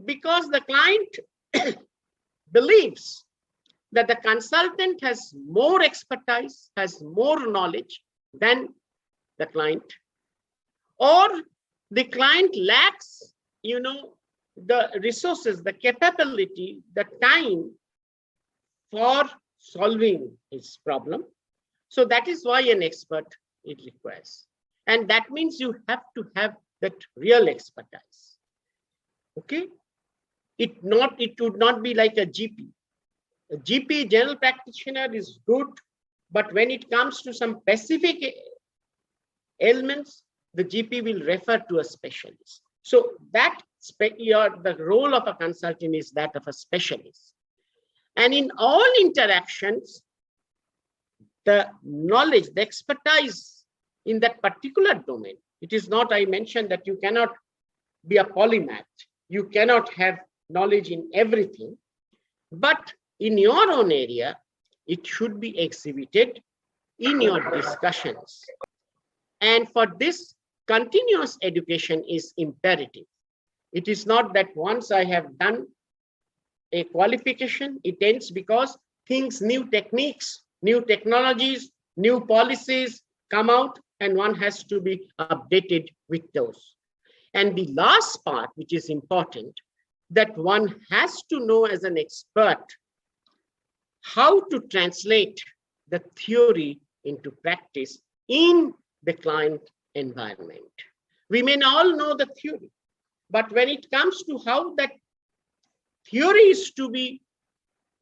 because the client believes that the consultant has more expertise, has more knowledge than the client, or the client lacks, the resources, the capability, the time for solving his problem. So that is why an expert it requires. And that means you have to have that real expertise. Okay? It would not be like a GP. A GP, general practitioner, is good, but when it comes to some specific ailments, the GP will refer to a specialist. So that the role of a consultant is that of a specialist. And in all interactions, the knowledge, the expertise in that particular domain, it is not, I mentioned that you cannot be a polymath. You cannot have knowledge in everything, but in your own area, it should be exhibited in your discussions. And for this, continuous education is imperative. It is not that once I have done a qualification, it ends, because new techniques, new technologies, new policies come out, and one has to be updated with those. And the last part, which is important, that one has to know as an expert how to translate the theory into practice in the client environment. We may all know the theory, but when it comes to how that theory is to be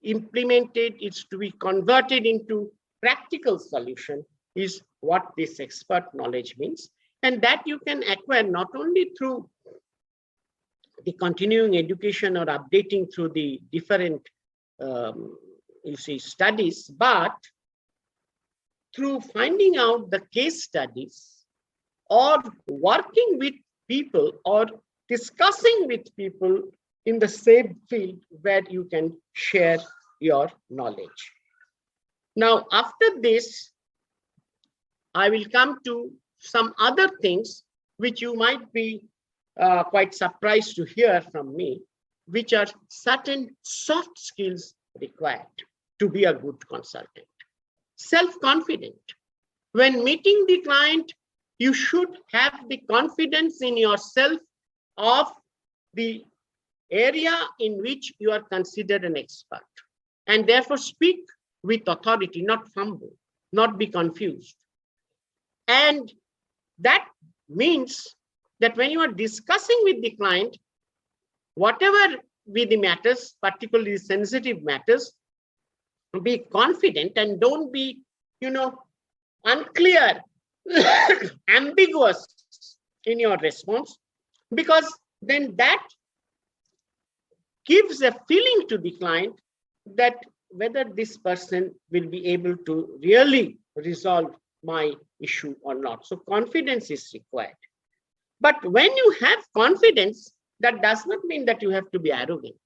implemented, it's to be converted into practical solution, is what this expert knowledge means. And that you can acquire not only through the continuing education or updating through the different studies, but through finding out the case studies or working with people or discussing with people in the same field where you can share your knowledge. Now, after this, I will come to some other things which you might be quite surprised to hear from me, which are certain soft skills required to be a good consultant. Self-confident. When meeting the client, you should have the confidence in yourself of the area in which you are considered an expert, and therefore speak with authority, not fumble, not be confused. And that means that when you are discussing with the client, whatever be the matters, particularly sensitive matters, be confident and don't be, unclear, ambiguous in your response, because then that gives a feeling to the client that whether this person will be able to really resolve my issue or not. So confidence is required. But when you have confidence, that does not mean that you have to be arrogant.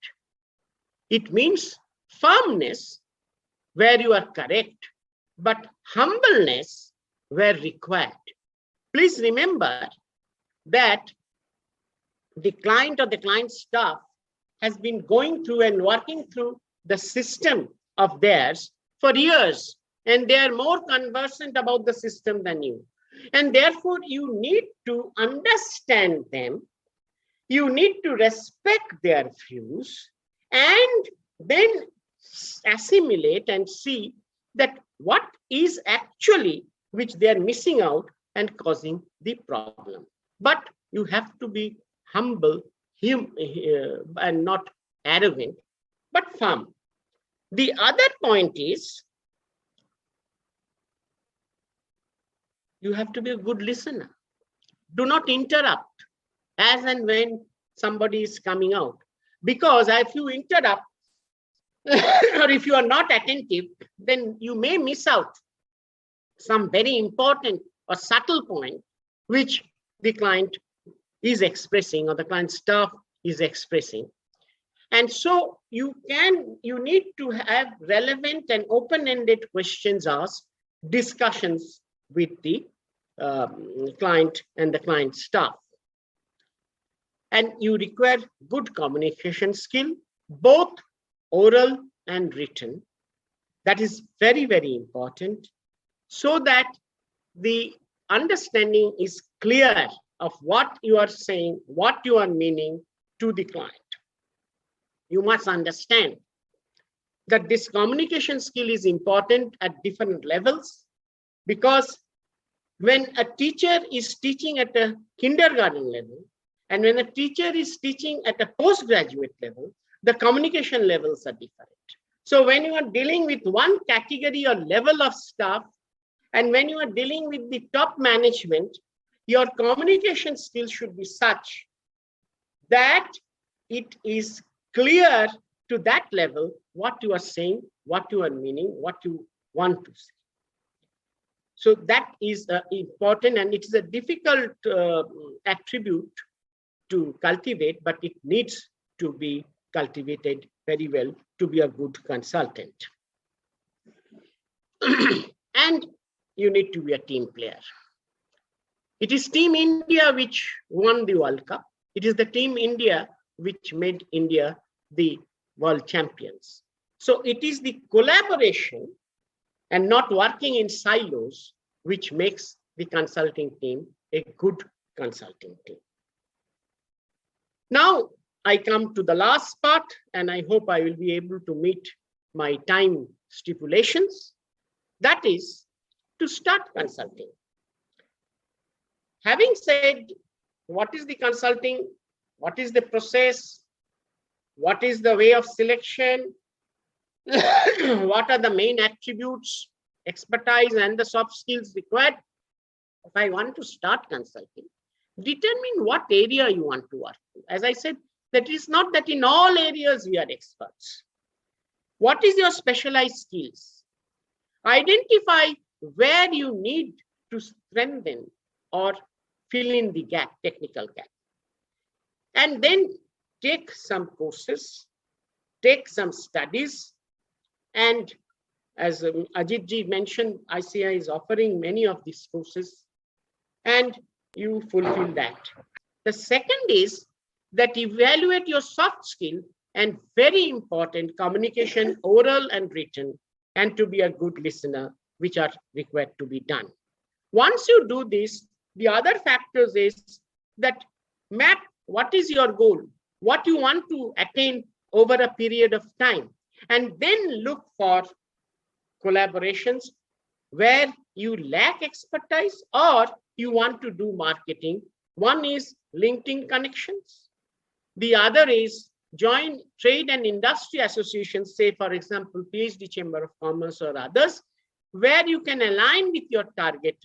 It means firmness where you are correct, but humbleness where required. Please remember that the client or the client staff has been going through and working through the system of theirs for years, and they are more conversant about the system than you. And therefore, you need to understand them. You need to respect their views and then assimilate and see that what is actually which they are missing out and causing the problem. But you have to be humble and not arrogant, but firm. The other point is you have to be a good listener. Do not interrupt as and when somebody is coming out, because if you interrupt or if you are not attentive, then you may miss out some very important or subtle point which the client is expressing or the client staff is expressing. And so you need to have relevant and open-ended questions asked, discussions with the client and the client staff. And you require good communication skill, both oral and written. That is very, very important, so that the understanding is clear of what you are saying, what you are meaning to the client. You must understand that this communication skill is important at different levels, because when a teacher is teaching at a kindergarten level and when a teacher is teaching at a postgraduate level, the communication levels are different. So when you are dealing with one category or level of staff, and when you are dealing with the top management, your communication skills should be such that it is clear to that level what you are saying, what you are meaning, what you want to say. So that is important, and it is a difficult attribute to cultivate, but it needs to be cultivated very well to be a good consultant. And you need to be a team player. It is Team India which won the World Cup. It is the Team India which made India the world champions. So it is the collaboration and not working in silos which makes the consulting team a good consulting team. Now I come to the last part, and I hope I will be able to meet my time stipulations. That is to start consulting. Having said what is the consulting, what is the process, what is the way of selection, what are the main attributes, expertise and the soft skills required. If I want to start consulting, determine what area you want to work. As I said, that is not that in all areas we are experts. What is your specialized skills? Identify where you need to strengthen or fill in the gap, technical gap. And then take some courses, take some studies, and as Ajit ji mentioned, ICI is offering many of these courses, and you fulfill that. The second is that evaluate your soft skill, and very important, communication, oral and written, and to be a good listener, which are required to be done. Once you do this, the other factors is that map what is your goal, what you want to attain over a period of time, and then look for collaborations where you lack expertise or you want to do marketing. One is LinkedIn connections. The other is join trade and industry associations, say, for example, PhD Chamber of Commerce or others, where you can align with your target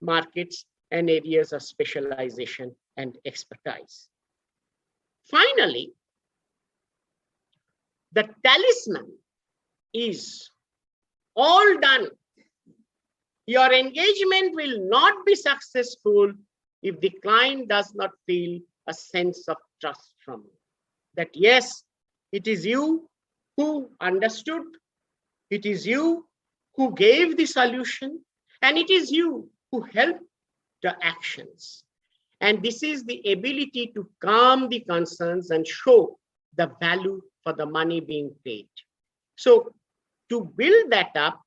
markets and areas of specialization and expertise. Finally, the talisman is all done. Your engagement will not be successful if the client does not feel a sense of trust from you. That yes, it is you who understood, it is you who gave the solution, and it is you who helped the actions. And this is the ability to calm the concerns and show the value for the money being paid. So to build that up,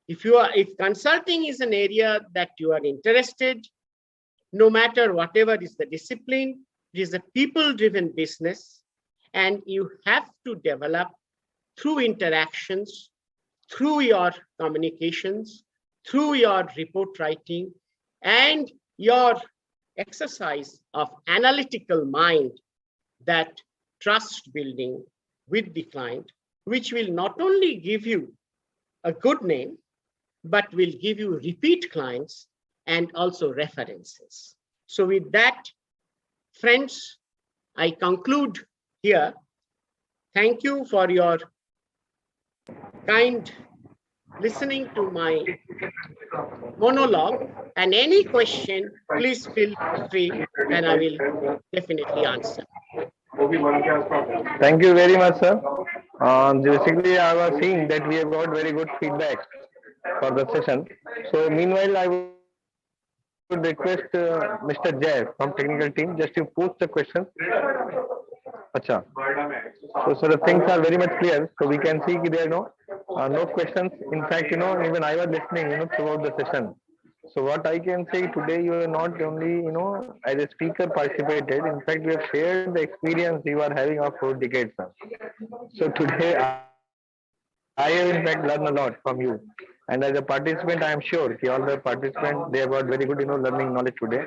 if consulting is an area that you are interested, no matter whatever is the discipline, it is a people-driven business, and you have to develop through interactions, through your communications, through your report writing, and your exercise of analytical mind, that trust building with the client, which will not only give you a good name, but will give you repeat clients and also references. So with that, friends, I conclude here. Thank you for your kind listening to my monologue, and any question, please feel free and I will definitely answer. Thank you very much, sir. Basically, I was seeing that we have got very good feedback for the session. So, meanwhile, I would request Mr. Jay from technical team just to post the questions. Acha. So the things are very much clear. So we can see there are no questions. In fact, even I was listening, throughout the session. So what I can say today, you are not only, as a speaker participated. In fact, we have shared the experience you are having of 4 decades. Sir. So today, I have in fact learned a lot from you. And as a participant, I am sure all the participants, they have got very good, learning knowledge today.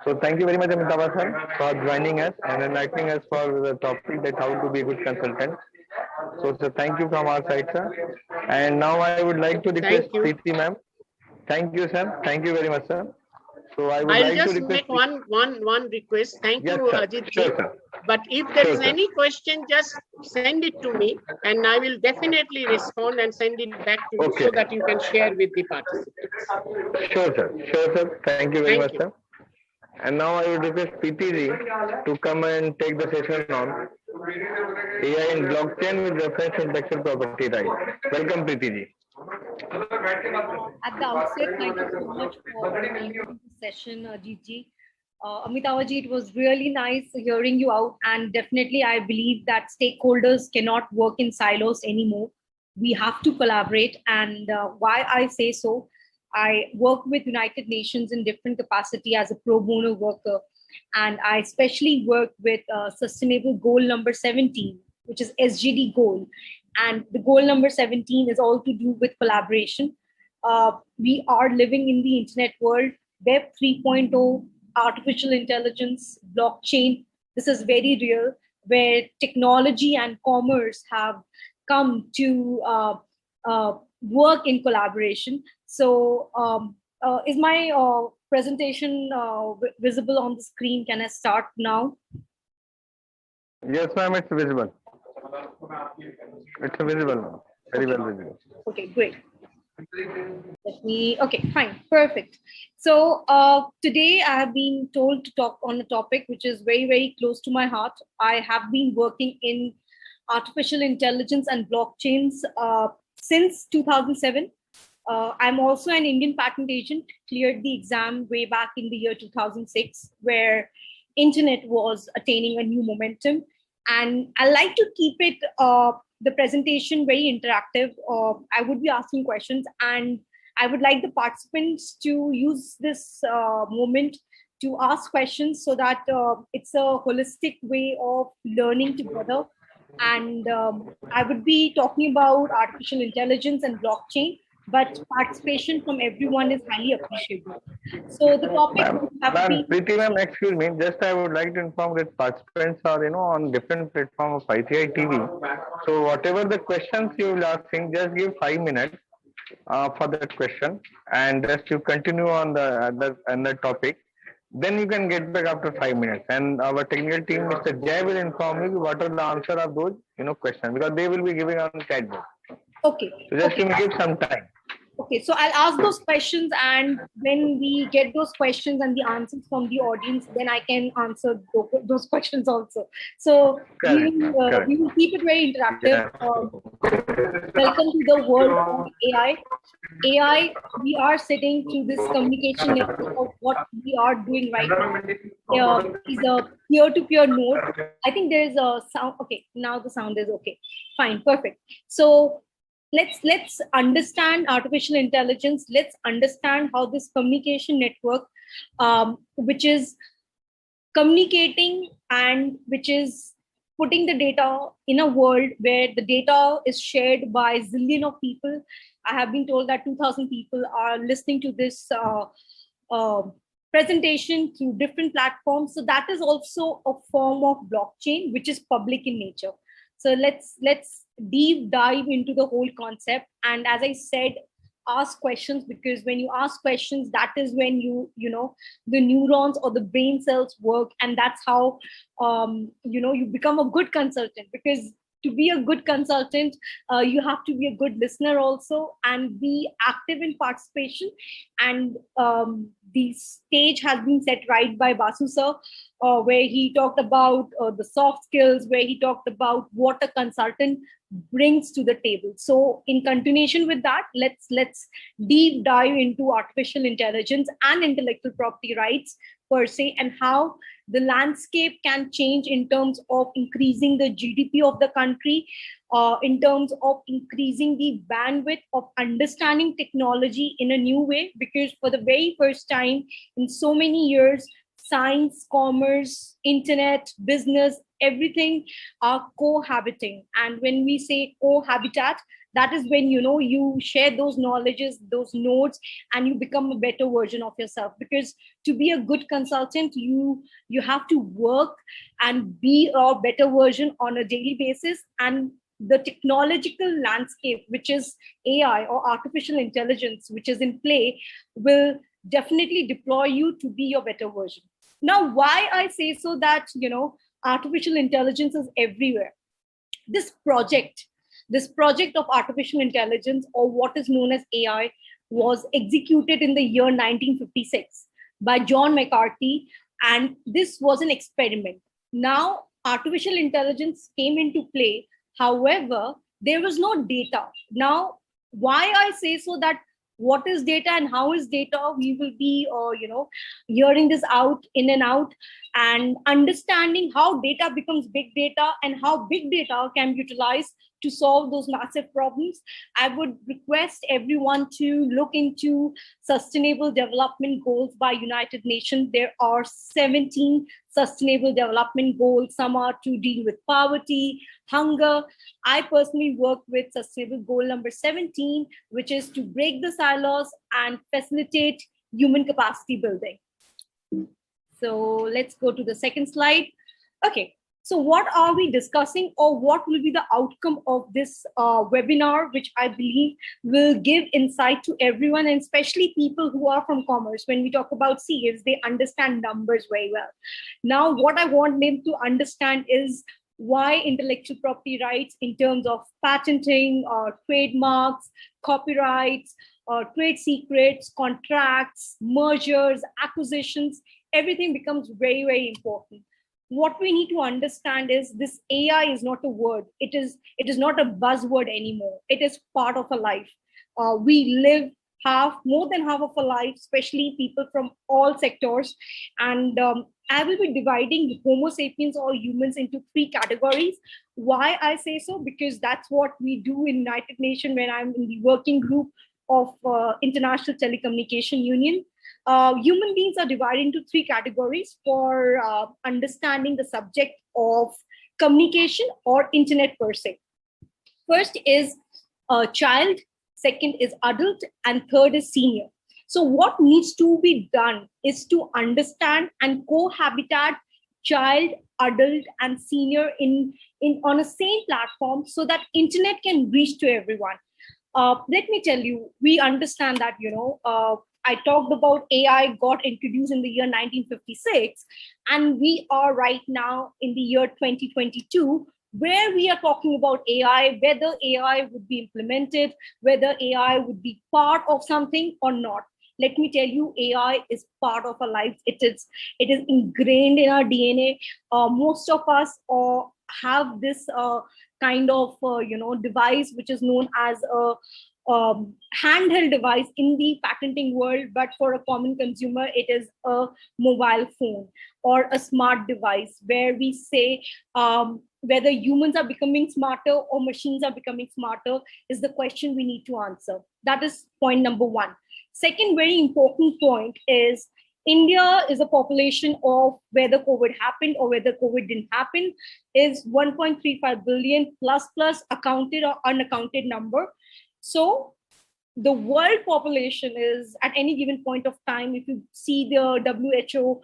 So thank you very much, Amitabh sir, for joining us and enlightening us for the topic that how to be a good consultant. So thank you from our side, sir. And now I would like to request Preeti ma'am. Thank you, sir. Thank you very much, sir. So I would I'll like just to request one request. Thank yes, you, sir. Ajit. Sure, sir. But if there Sure, is any question, just send it to me, and I will definitely respond and send it back to you so that you can share with the participants. Sure, sir. Sure, sir. Thank you very much, sir. And now I would request Preeti ji to come and take the session on AI in blockchain with reference to intellectual property rights. Welcome, Preeti ji. At the outset, thank you so much for the session, Ajit ji. Amitabh ji, it was really nice hearing you out, and definitely I believe that stakeholders cannot work in silos anymore. We have to collaborate, and why I say so, I work with United Nations in different capacity as a pro bono worker, and I especially work with Sustainable Goal number 17, which is SGD goal. And the goal number 17 is all to do with collaboration. We are living in the internet world, Web 3.0, artificial intelligence, blockchain. This is very real, where technology and commerce have come to work in collaboration. So is my presentation visible on the screen? Can I start now? Yes, ma'am, it's visible. It's visible now. Very well visible. Okay, great. Okay, fine, perfect. So today I have been told to talk on a topic which is very, very close to my heart. I have been working in artificial intelligence and blockchains since 2007. I'm also an Indian patent agent, cleared the exam way back in the year 2006, where internet was attaining a new momentum. And I like to keep it, the presentation very interactive. I would be asking questions, and I would like the participants to use this moment to ask questions so that it's a holistic way of learning together. And I would be talking about artificial intelligence and blockchain, but participation from everyone is highly appreciable. So the topic would have Ma'am, been... Preeti ma'am, excuse me, just I would like to inform that participants are, on different platform of ITI TV. So whatever the questions you will asking, just give 5 minutes for that question, and just you continue on the topic. Then you can get back after 5 minutes, and our technical team, Mr. Jay, will inform you what are the answer of those questions, because they will be giving on chat board. Okay. So just Okay. give some time. Okay, so I'll ask those questions, and when we get those questions and the answers from the audience, then I can answer those questions also. So Correct, we will keep it very interactive. Welcome to the world of AI. AI, we are sitting through this communication network of what we are doing right now. Is a peer-to-peer node. I think there is a sound. Okay, now the sound is okay. Fine, perfect. So let's understand artificial intelligence. Let's understand how this communication network, which is communicating and which is putting the data in a world where the data is shared by zillion of people. I have been told that 2,000 people are listening to this presentation through different platforms. So that is also a form of blockchain, which is public in nature. So let's deep dive into the whole concept. And as I said, ask questions, because when you ask questions, that is when you the neurons or the brain cells work, and that's how you become a good consultant. Because to be a good consultant, you have to be a good listener also, and be active in participation. And the stage has been set right by Basu sir, where he talked about the soft skills, where he talked about what a consultant brings to the table. So in continuation with that, let's deep dive into artificial intelligence and intellectual property rights per se, and how the landscape can change in terms of increasing the GDP of the country, in terms of increasing the bandwidth of understanding technology in a new way. Because for the very first time in so many years, science, commerce, internet, business, everything are cohabiting. And when we say cohabitat, that is when you share those knowledges, those nodes, and you become a better version of yourself. Because to be a good consultant, you have to work and be a better version on a daily basis. And the technological landscape, which is AI or artificial intelligence, which is in play, will definitely deploy you to be your better version. Now, why I say so that artificial intelligence is everywhere. This project of artificial intelligence, or what is known as AI, was executed in the year 1956 by John McCarthy, and this was an experiment. Now, artificial intelligence came into play. However, there was no data. Now, why I say so that what is data and how is data, we will be hearing this out in and out, and understanding how data becomes big data and how big data can be utilized to solve those massive problems. I would request everyone to look into Sustainable Development Goals by United Nations. There are 17 Sustainable Development Goals. Some are to deal with poverty, hunger. I personally work with Sustainable Goal number 17, which is to break the silos and facilitate human capacity building. So let's go to the second slide. Okay. So what are we discussing, or what will be the outcome of this webinar, which I believe will give insight to everyone, and especially people who are from commerce. When we talk about CS, they understand numbers very well. Now, what I want them to understand is why intellectual property rights in terms of patenting, trademarks, copyrights, trade secrets, contracts, mergers, acquisitions, everything becomes very, very important. What we need to understand is this AI is not a word. It is not a buzzword anymore. It is part of a life. We live more than half of a life, especially people from all sectors. And I will be dividing Homo sapiens or humans into 3 categories. Why I say so? Because that's what we do in United Nations when I'm in the working group of International Telecommunication Union. Human beings are divided into 3 categories for understanding the subject of communication or internet per se. First is child, second is adult, and third is senior. So what needs to be done is to understand and cohabitat child, adult, and senior in on a same platform so that internet can reach to everyone. Let me tell you, we understand that, I talked about AI got introduced in the year 1956, and we are right now in the year 2022, where we are talking about AI, whether AI would be implemented, whether AI would be part of something or not. Let me tell you, AI is part of our lives. It is ingrained in our DNA. Most of us have this kind of device which is known as a handheld device in the patenting world, but for a common consumer, it is a mobile phone or a smart device, where we say whether humans are becoming smarter or machines are becoming smarter is the question we need to answer. That is point number 1. Second very important point is India is a population of, whether COVID happened or whether COVID didn't happen, is 1.35 billion plus accounted or unaccounted number. So the world population is, at any given point of time, if you see the WHO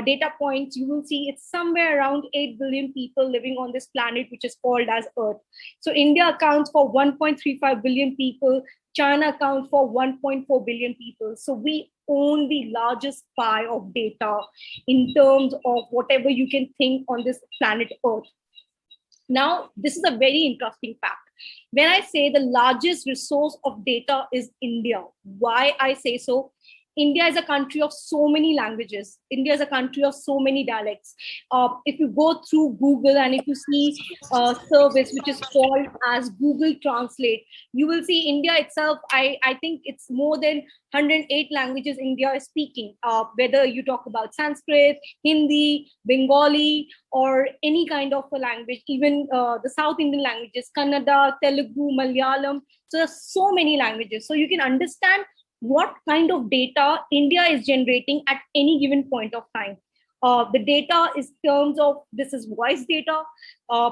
data points, you will see it's somewhere around 8 billion people living on this planet, which is called as Earth. So India accounts for 1.35 billion people. China accounts for 1.4 billion people. So we own the largest pie of data in terms of whatever you can think on this planet Earth. Now, this is a very interesting fact. When I say the largest resource of data is India, why I say so? India is a country of so many languages. India is a country of so many dialects. If you go through Google and if you see a service which is called as Google Translate, you will see India itself, I think it's more than 108 languages India is speaking, whether you talk about Sanskrit, Hindi, Bengali, or any kind of a language, even the South Indian languages, Kannada, Telugu, Malayalam. So there's so many languages. So you can understand what kind of data India is generating at any given point of time. The data is terms of, this is voice data.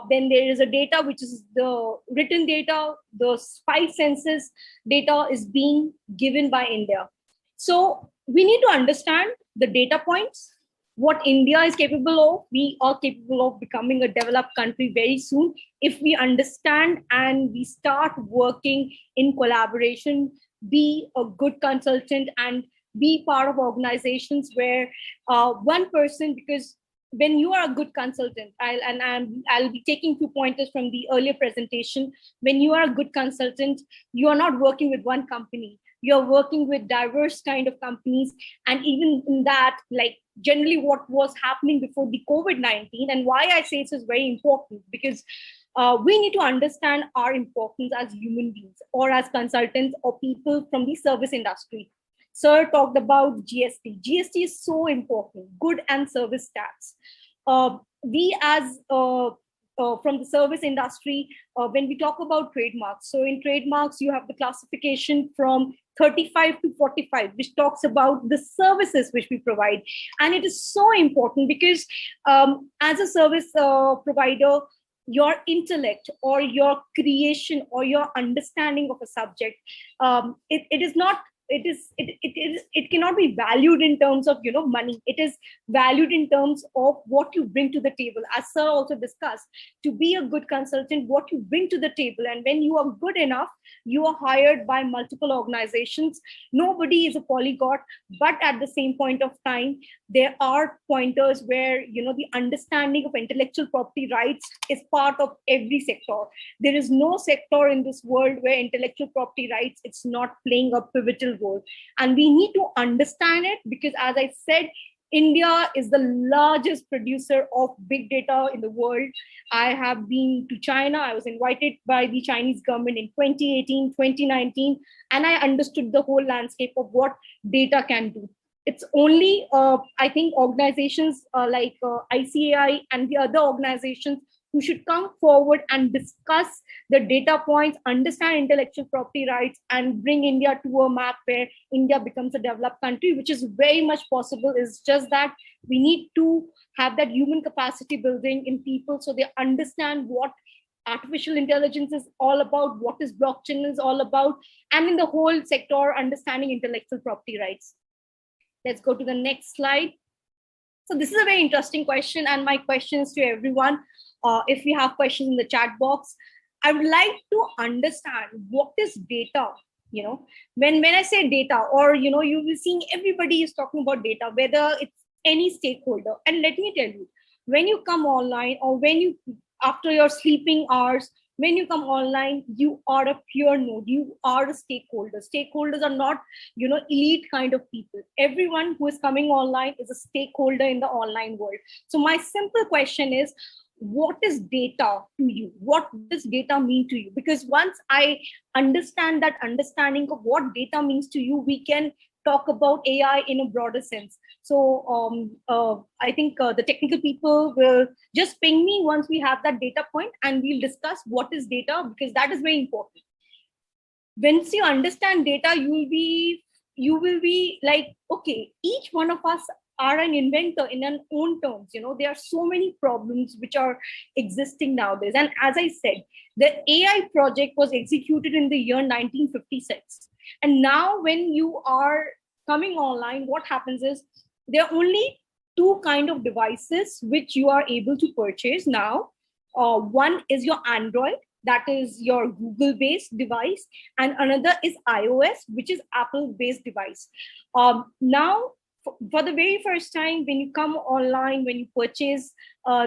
Then there is a data which is the written data, the 5 senses data is being given by India. So we need to understand the data points, what India is capable of. We are capable of becoming a developed country very soon if we understand and we start working in collaboration, be a good consultant, and be part of organizations where one person, because when you are a good consultant, I'll be taking 2 pointers from the earlier presentation. When you are a good consultant, you are not working with one company. You're working with diverse kind of companies. And even in that, like generally what was happening before the COVID-19, and why I say this is very important, because we need to understand our importance as human beings or as consultants or people from the service industry. Sir talked about GST. GST is so important, good and service tax. We as from the service industry, when we talk about trademarks, so in trademarks, you have the classification from 35 to 45, which talks about the services which we provide. And it is so important because as a service provider, your intellect or your creation or your understanding of a subject, it is not it cannot be valued in terms of money. It is valued in terms of what you bring to the table. As sir also discussed, to be a good consultant, what you bring to the table, and when you are good enough, you are hired by multiple organizations. Nobody is a polyglot, but at the same point of time, there are pointers where the understanding of intellectual property rights is part of every sector. There is no sector in this world where intellectual property rights it's not playing a pivotal role, and we need to understand it, because as I said, India is the largest producer of big data in the world. I have been to China. I was invited by the Chinese government in 2018, 2019, and I understood the whole landscape of what data can do. It's only, I think, organizations like ICAI and the other organizations who should come forward and discuss the data points, understand intellectual property rights, and bring India to a map where India becomes a developed country, which is very much possible. It's just that we need to have that human capacity building in people so they understand what artificial intelligence is all about, what is blockchain is all about, and in the whole sector, understanding intellectual property rights. Let's go to the next slide. So this is a very interesting question, and my question is to everyone. If we have questions in the chat box, I would like to understand what is data. When I say data, or you'll be seeing everybody is talking about data, whether it's any stakeholder. And let me tell you, when you come online, or when you after your sleeping hours, when you come online, you are a pure node. You are a stakeholder. Stakeholders are not, elite kind of people. Everyone who is coming online is a stakeholder in the online world. So my simple question is, what is data to you? What does data mean to you? Because once I understand that understanding of what data means to you, we can talk about AI in a broader sense. So I think the technical people will just ping me once we have that data point, and we'll discuss what is data, because that is very important. Once you understand data, you will be like, okay, each one of us are an inventor in our own terms. There are so many problems which are existing nowadays. And as I said, the AI project was executed in the year 1956. And now when you are coming online, what happens is there are only two kind of devices which you are able to purchase now. One is your Android, that is your Google-based device, and another is iOS, which is Apple-based device. Now, for the very first time, when you come online, when you purchase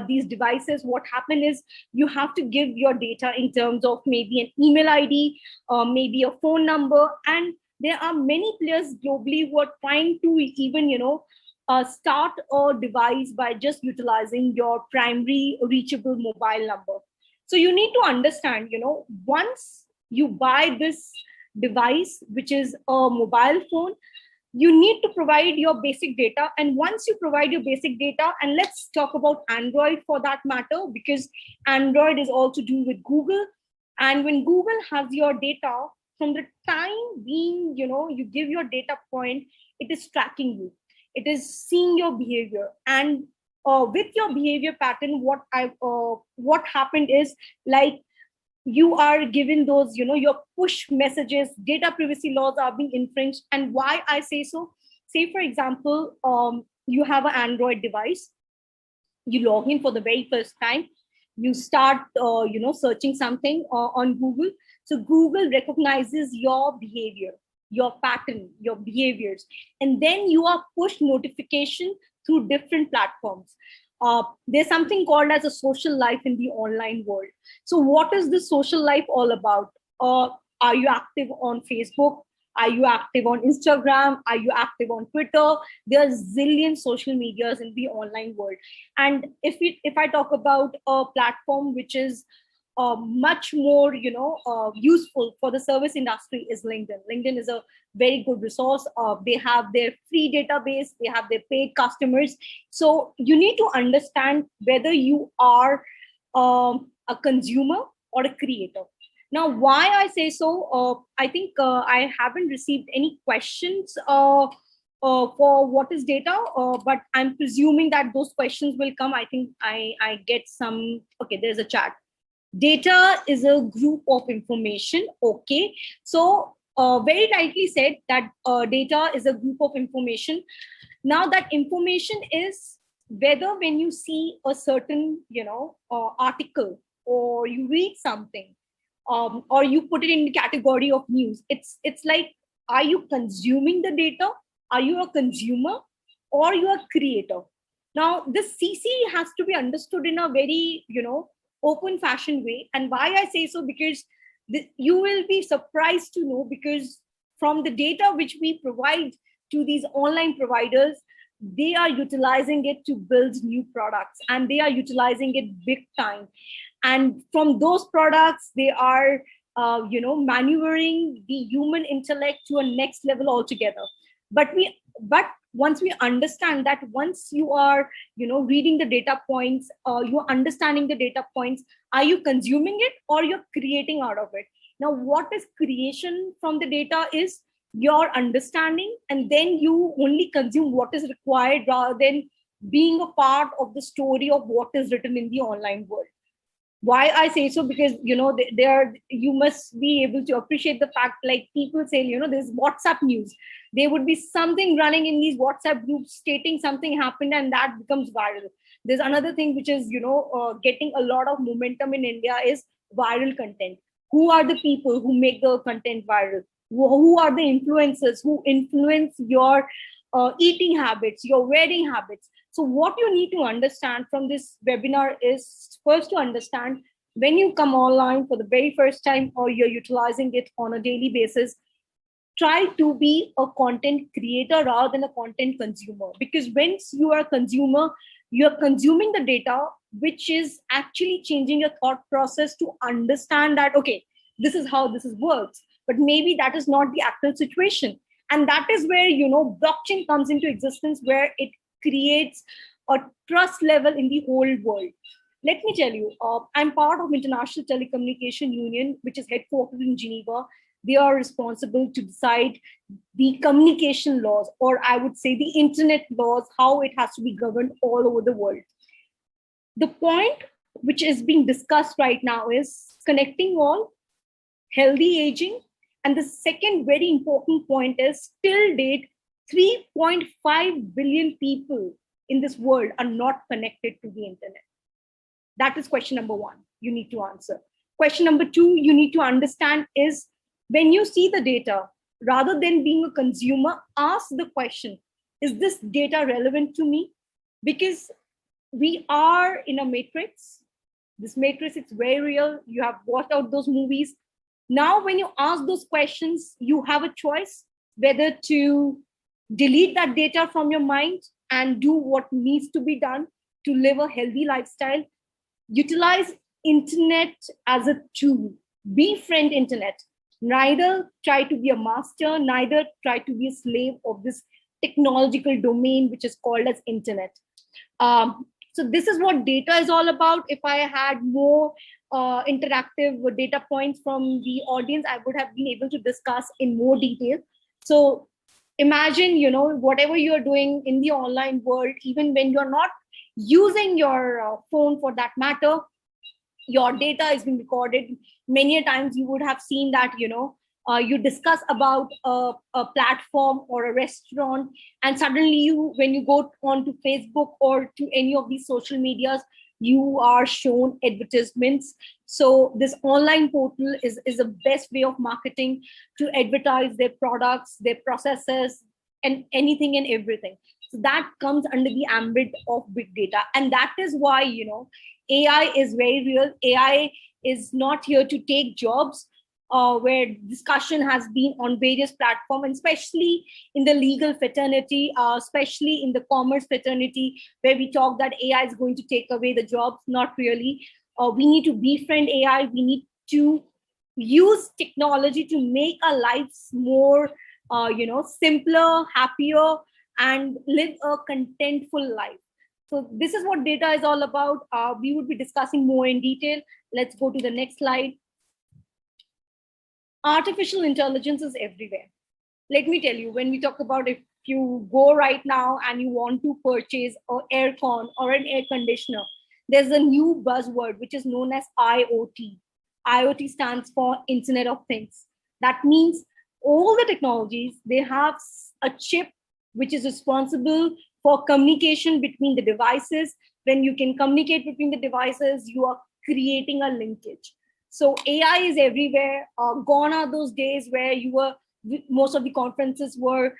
these devices, what happens is you have to give your data in terms of maybe an email ID, maybe a phone number, and there are many players globally who are trying to even, start a device by just utilizing your primary reachable mobile number. So you need to understand, once you buy this device, which is a mobile phone, you need to provide your basic data. And once you provide your basic data, and let's talk about Android for that matter, because Android is all to do with Google. And when Google has your data, from the time being, you give your data point, it is tracking you. It is seeing your behavior. And with your behavior pattern, what happened is, like, you are given those, your push messages, data privacy laws are being infringed. And why I say so? Say, for example, you have an Android device, you log in for the very first time, you start, searching something on Google. So Google recognizes your behavior, your pattern, your behaviors, and then you are pushed notification through different platforms. There's something called as a social life in the online world. So what is this social life all about? Are you active on Facebook? Are you active on Instagram? Are you active on Twitter? There are zillion social medias in the online world. And if I talk about a platform which is much more, useful for the service industry, is LinkedIn. LinkedIn is a very good resource. They have their free database, they have their paid customers. So you need to understand whether you are a consumer or a creator. Now, why I say so, I think I haven't received any questions for what is data, but I'm presuming that those questions will come. I think I get some. Okay, there's a chat. Data is a group of information. Okay, so very rightly said that data is a group of information. Now that information is whether when you see a certain, article, or you read something, or you put it in the category of news, it's like, are you consuming the data? Are you a consumer or you are a creator? Now, this CC has to be understood in a very, open fashion way. And why I say so, because you will be surprised to know, because from the data which we provide to these online providers, they are utilizing it to build new products, and they are utilizing it big time. And from those products, they are, maneuvering the human intellect to a next level altogether. But once we understand that, once you are, reading the data points, you're understanding the data points, are you consuming it or you're creating out of it? Now, what is creation from the data is your understanding, and then you only consume what is required rather than being a part of the story of what is written in the online world. Why I say so, because you must be able to appreciate the fact, like people say, there's WhatsApp news. There would be something running in these WhatsApp groups stating something happened, and that becomes viral. There's another thing which is getting a lot of momentum in India is viral content. Who are the people who make the content viral? Who are the influencers who influence your eating habits, your wearing habits? So what you need to understand from this webinar is first to understand, when you come online for the very first time or you're utilizing it on a daily basis, try to be a content creator rather than a content consumer. Because once you are a consumer, you're consuming the data, which is actually changing your thought process to understand that, okay, this is how this works. But maybe that is not the actual situation. And that is where, blockchain comes into existence, where it creates a trust level in the whole world. Let me tell you, I'm part of International Telecommunication Union, which is headquartered in Geneva. They are responsible to decide the communication laws, or I would say the internet laws, how it has to be governed all over the world. The point which is being discussed right now is connecting all, healthy aging, and the second very important point is, till date, 3.5 billion people in this world are not connected to the internet. That is question number one you need to answer. Question number two you need to understand is, when you see the data, rather than being a consumer, ask the question, is this data relevant to me? Because we are in a matrix. This matrix is very real. You have watched out those movies. Now, when you ask those questions, you have a choice whether to delete that data from your mind and do what needs to be done to live a healthy lifestyle. Utilize internet as a tool. Befriend internet. Neither try to be a master, neither try to be a slave of this technological domain, which is called as internet. So this is what data is all about. If I had more interactive data points from the audience, I would have been able to discuss in more detail. So imagine, whatever you're doing in the online world, even when you're not using your phone for that matter, your data is being recorded. Many a times you would have seen that, you discuss about a platform or a restaurant, and suddenly when you go on to Facebook or to any of these social medias, you are shown advertisements. So this online portal is the best way of marketing to advertise their products, their processes, and anything and everything. So that comes under the ambit of big data. And that is why, AI is very real. AI is not here to take jobs, where discussion has been on various platforms, especially in the legal fraternity, especially in the commerce fraternity, where we talk that AI is going to take away the jobs. Not really. We need to befriend AI. We need to use technology to make our lives more, simpler, happier, and live a contentful life. So this is what data is all about. We would be discussing more in detail. Let's go to the next slide. Artificial intelligence is everywhere. Let me tell you, when we talk about, if you go right now and you want to purchase an air con or an air conditioner, there's a new buzzword which is known as IoT. IoT stands for Internet of Things. That means all the technologies, they have a chip which is responsible for communication between the devices. When you can communicate between the devices, you are creating a linkage. So AI is everywhere. Gone are those days where most of the conferences were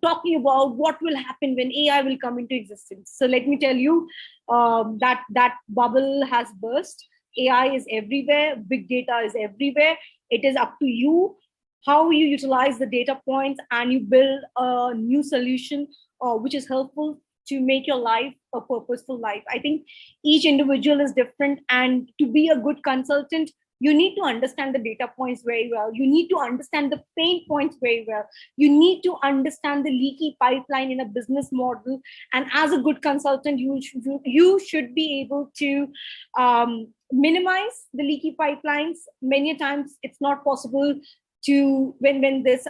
talking about what will happen when AI will come into existence. So let me tell you, that bubble has burst. AI is everywhere. Big data is everywhere. It is up to you how you utilize the data points and you build a new solution which is helpful to make your life a purposeful life. I think each individual is different, and to be a good consultant, you need to understand the data points very well. You need to understand the pain points very well. You need to understand the leaky pipeline in a business model. And as a good consultant, you should be able to minimize the leaky pipelines. Many times it's not possible to, when there's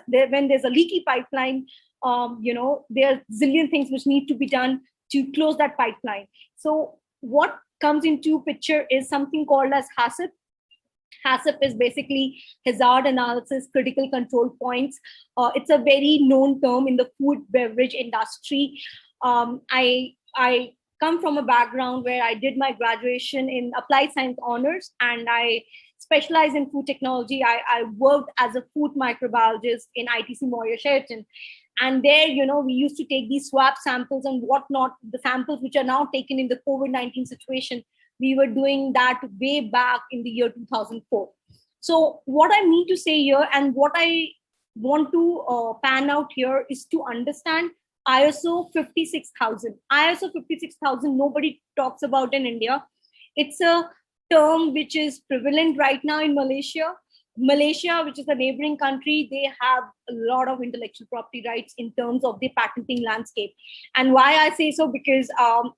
a leaky pipeline, there are zillion things which need to be done to close that pipeline. So what comes into picture is something called as HACCP. HACCP is basically hazard analysis, critical control points. It's a very known term in the food beverage industry. I come from a background where I did my graduation in applied science honors, and I specialized in food technology. I worked as a food microbiologist in ITC Moyer Sheraton. And there, we used to take these swab samples and whatnot, the samples which are now taken in the COVID-19 situation. We were doing that way back in the year 2004. So what I need to say here, and what I want to pan out here, is to understand ISO 56000. ISO 56000, nobody talks about in India. It's a term which is prevalent right now in Malaysia. Malaysia, which is a neighboring country, they have a lot of intellectual property rights in terms of the patenting landscape. And why I say so, because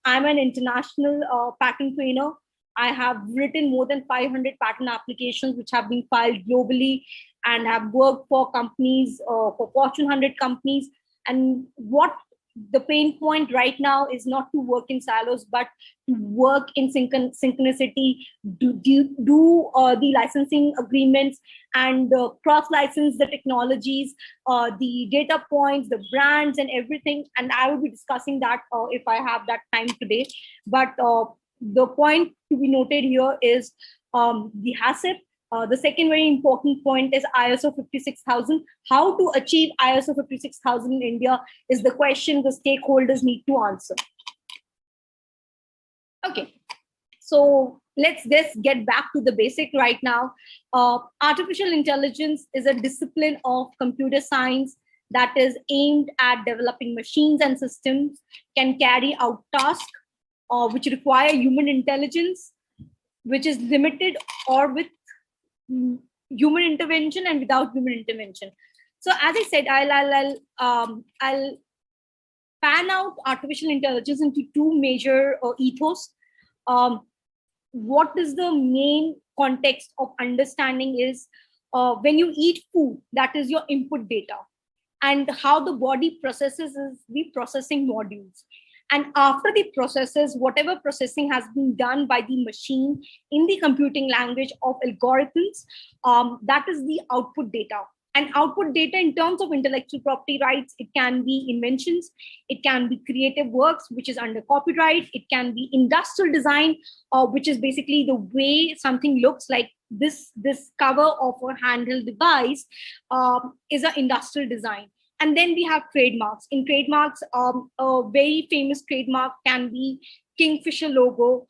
I'm an international patent trainer. I have written more than 500 patent applications which have been filed globally, and have worked for companies, for Fortune 100 companies. And what the pain point right now is not to work in silos, but to work in synchronicity, do the licensing agreements, and cross-license the technologies, the data points, the brands, and everything. And I will be discussing that if I have that time today. But the point to be noted here is the HACCP. The second very important point is ISO 56000. How to achieve ISO 56000 in India is the question the stakeholders need to answer. Okay, so let's just get back to the basic right now. Artificial intelligence is a discipline of computer science that is aimed at developing machines and systems can carry out tasks which require human intelligence, which is limited or with human intervention and without human intervention. So as I said, I'll pan out artificial intelligence into two major ethos. What is the main context of understanding is when you eat food, that is your input data, and how the body processes is the processing modules. And after the processes, whatever processing has been done by the machine in the computing language of algorithms, that is the output data. And output data in terms of intellectual property rights, it can be inventions, it can be creative works, which is under copyright, it can be industrial design, which is basically the way something looks like. This cover of a handheld device is an industrial design. And then we have trademarks. In trademarks, a very famous trademark can be Kingfisher logo,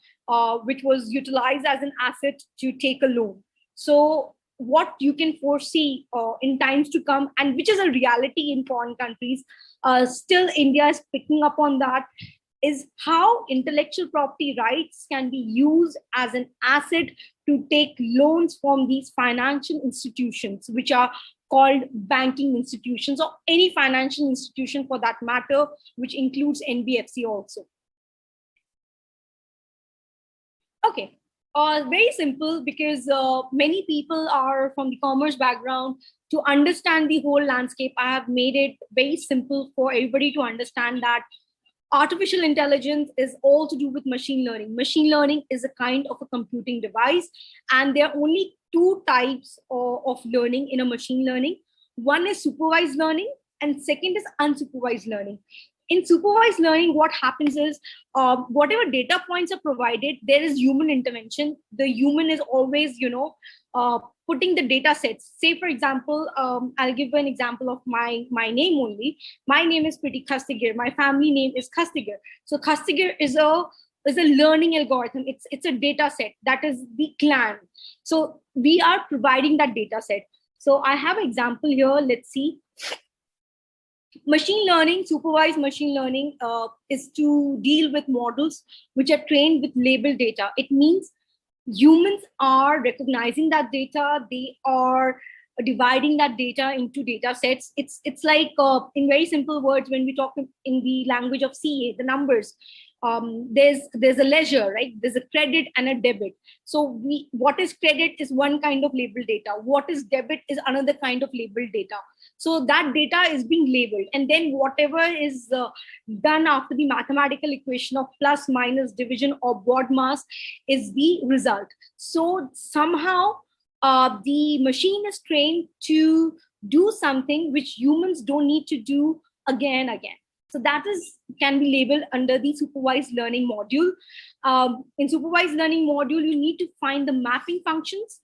which was utilized as an asset to take a loan. So what you can foresee in times to come, and which is a reality in foreign countries, still India is picking up on that, is how intellectual property rights can be used as an asset to take loans from these financial institutions, which are called banking institutions, or any financial institution for that matter, which includes NBFC also. Okay, very simple, because many people are from the commerce background. To understand the whole landscape, I have made it very simple for everybody to understand that artificial intelligence is all to do with machine learning. Machine learning is a kind of a computing device, and there are only two types of learning in a machine learning. One is supervised learning and second is unsupervised learning. In supervised learning, what happens is whatever data points are provided, there is human intervention. The human is always, putting the data sets. Say, for example, I'll give an example of my name only. My name is Pretty Khastigir. My family name is Khastigir. So Khastigir is a learning algorithm. It's a data set. That is the clan. So we are providing that data set. So I have an example here. Let's see. Machine learning, supervised machine learning is to deal with models which are trained with labeled data. It means humans are recognizing that data. They are dividing that data into data sets. It's like, in very simple words, when we talk in the language of CA, the numbers, there's a ledger, right? There's a credit and a debit. So what is credit is one kind of labeled data. What is debit is another kind of labeled data. So that data is being labeled, and then whatever is done after the mathematical equation of plus, minus, division, or BODMAS is the result. So somehow the machine is trained to do something which humans don't need to do again. So that can be labeled under the supervised learning module. In supervised learning module, you need to find the mapping functions.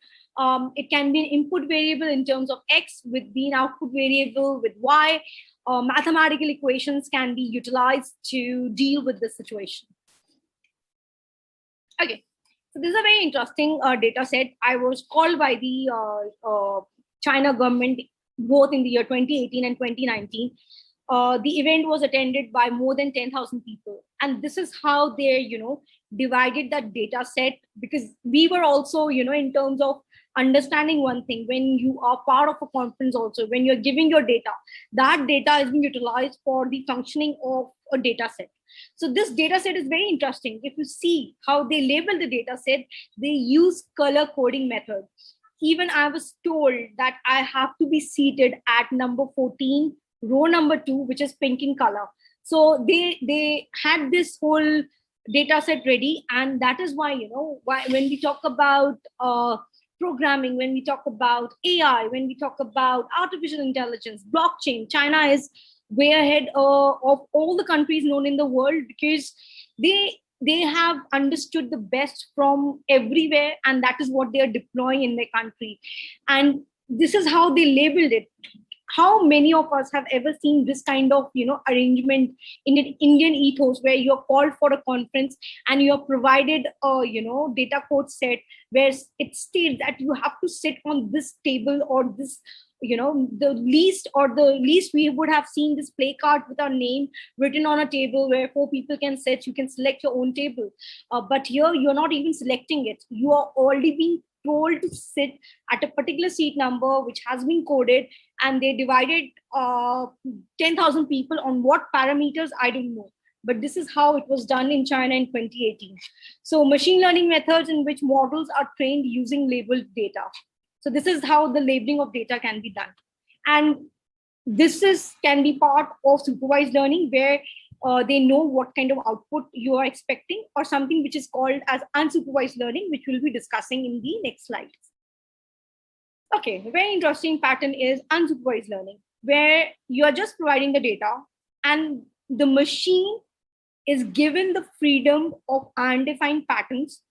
It can be an input variable in terms of X with be an output variable with Y. Mathematical equations can be utilized to deal with this situation. Okay, so this is a very interesting data set. I was called by the China government both in the year 2018 and 2019. The event was attended by more than 10,000 people. And this is how they, divided that data set, because we were also, in terms of understanding one thing, when you are part of a conference also, when you're giving your data, that data is being utilized for the functioning of a data set. So this data set is very interesting. If you see how they label the data set, they use color coding method. Even I was told that I have to be seated at number 14, row number 2, which is pink in color. So they had this whole data set ready, and that is why, when we talk about programming, when we talk about AI, when we talk about artificial intelligence, blockchain, China is way ahead of all the countries known in the world, because they have understood the best from everywhere, and that is what they are deploying in their country. And this is how they labeled it. How many of us have ever seen this kind of arrangement in an Indian ethos, where you're called for a conference and you're provided a data code set where it states that you have to sit on this table or this, the least we would have seen this play card with our name written on a table where 4 people can sit. You can select your own table, but here you're not even selecting it. You are already being told to sit at a particular seat number which has been coded, and they divided 10,000 people on what parameters, I don't know, but this is how it was done in China in 2018. So machine learning methods in which models are trained using labeled data. So this is how the labeling of data can be done, and this can be part of supervised learning, where they know what kind of output you are expecting, or something which is called as unsupervised learning, which we'll be discussing in the next slides. Okay, a very interesting pattern is unsupervised learning, where you are just providing the data and the machine is given the freedom of identifying patterns,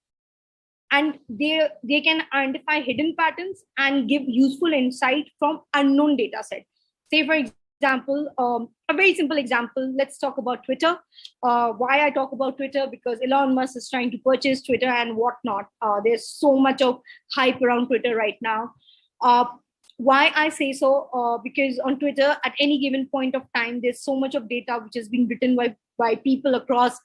and they can identify hidden patterns and give useful insight from unknown data set. Say, for example, a very simple example, let's talk about Twitter. Why I talk about Twitter? Because Elon Musk is trying to purchase Twitter and whatnot. There's so much of hype around Twitter right now. Why I say so? Because on Twitter, at any given point of time, there's so much of data which has been written by people across.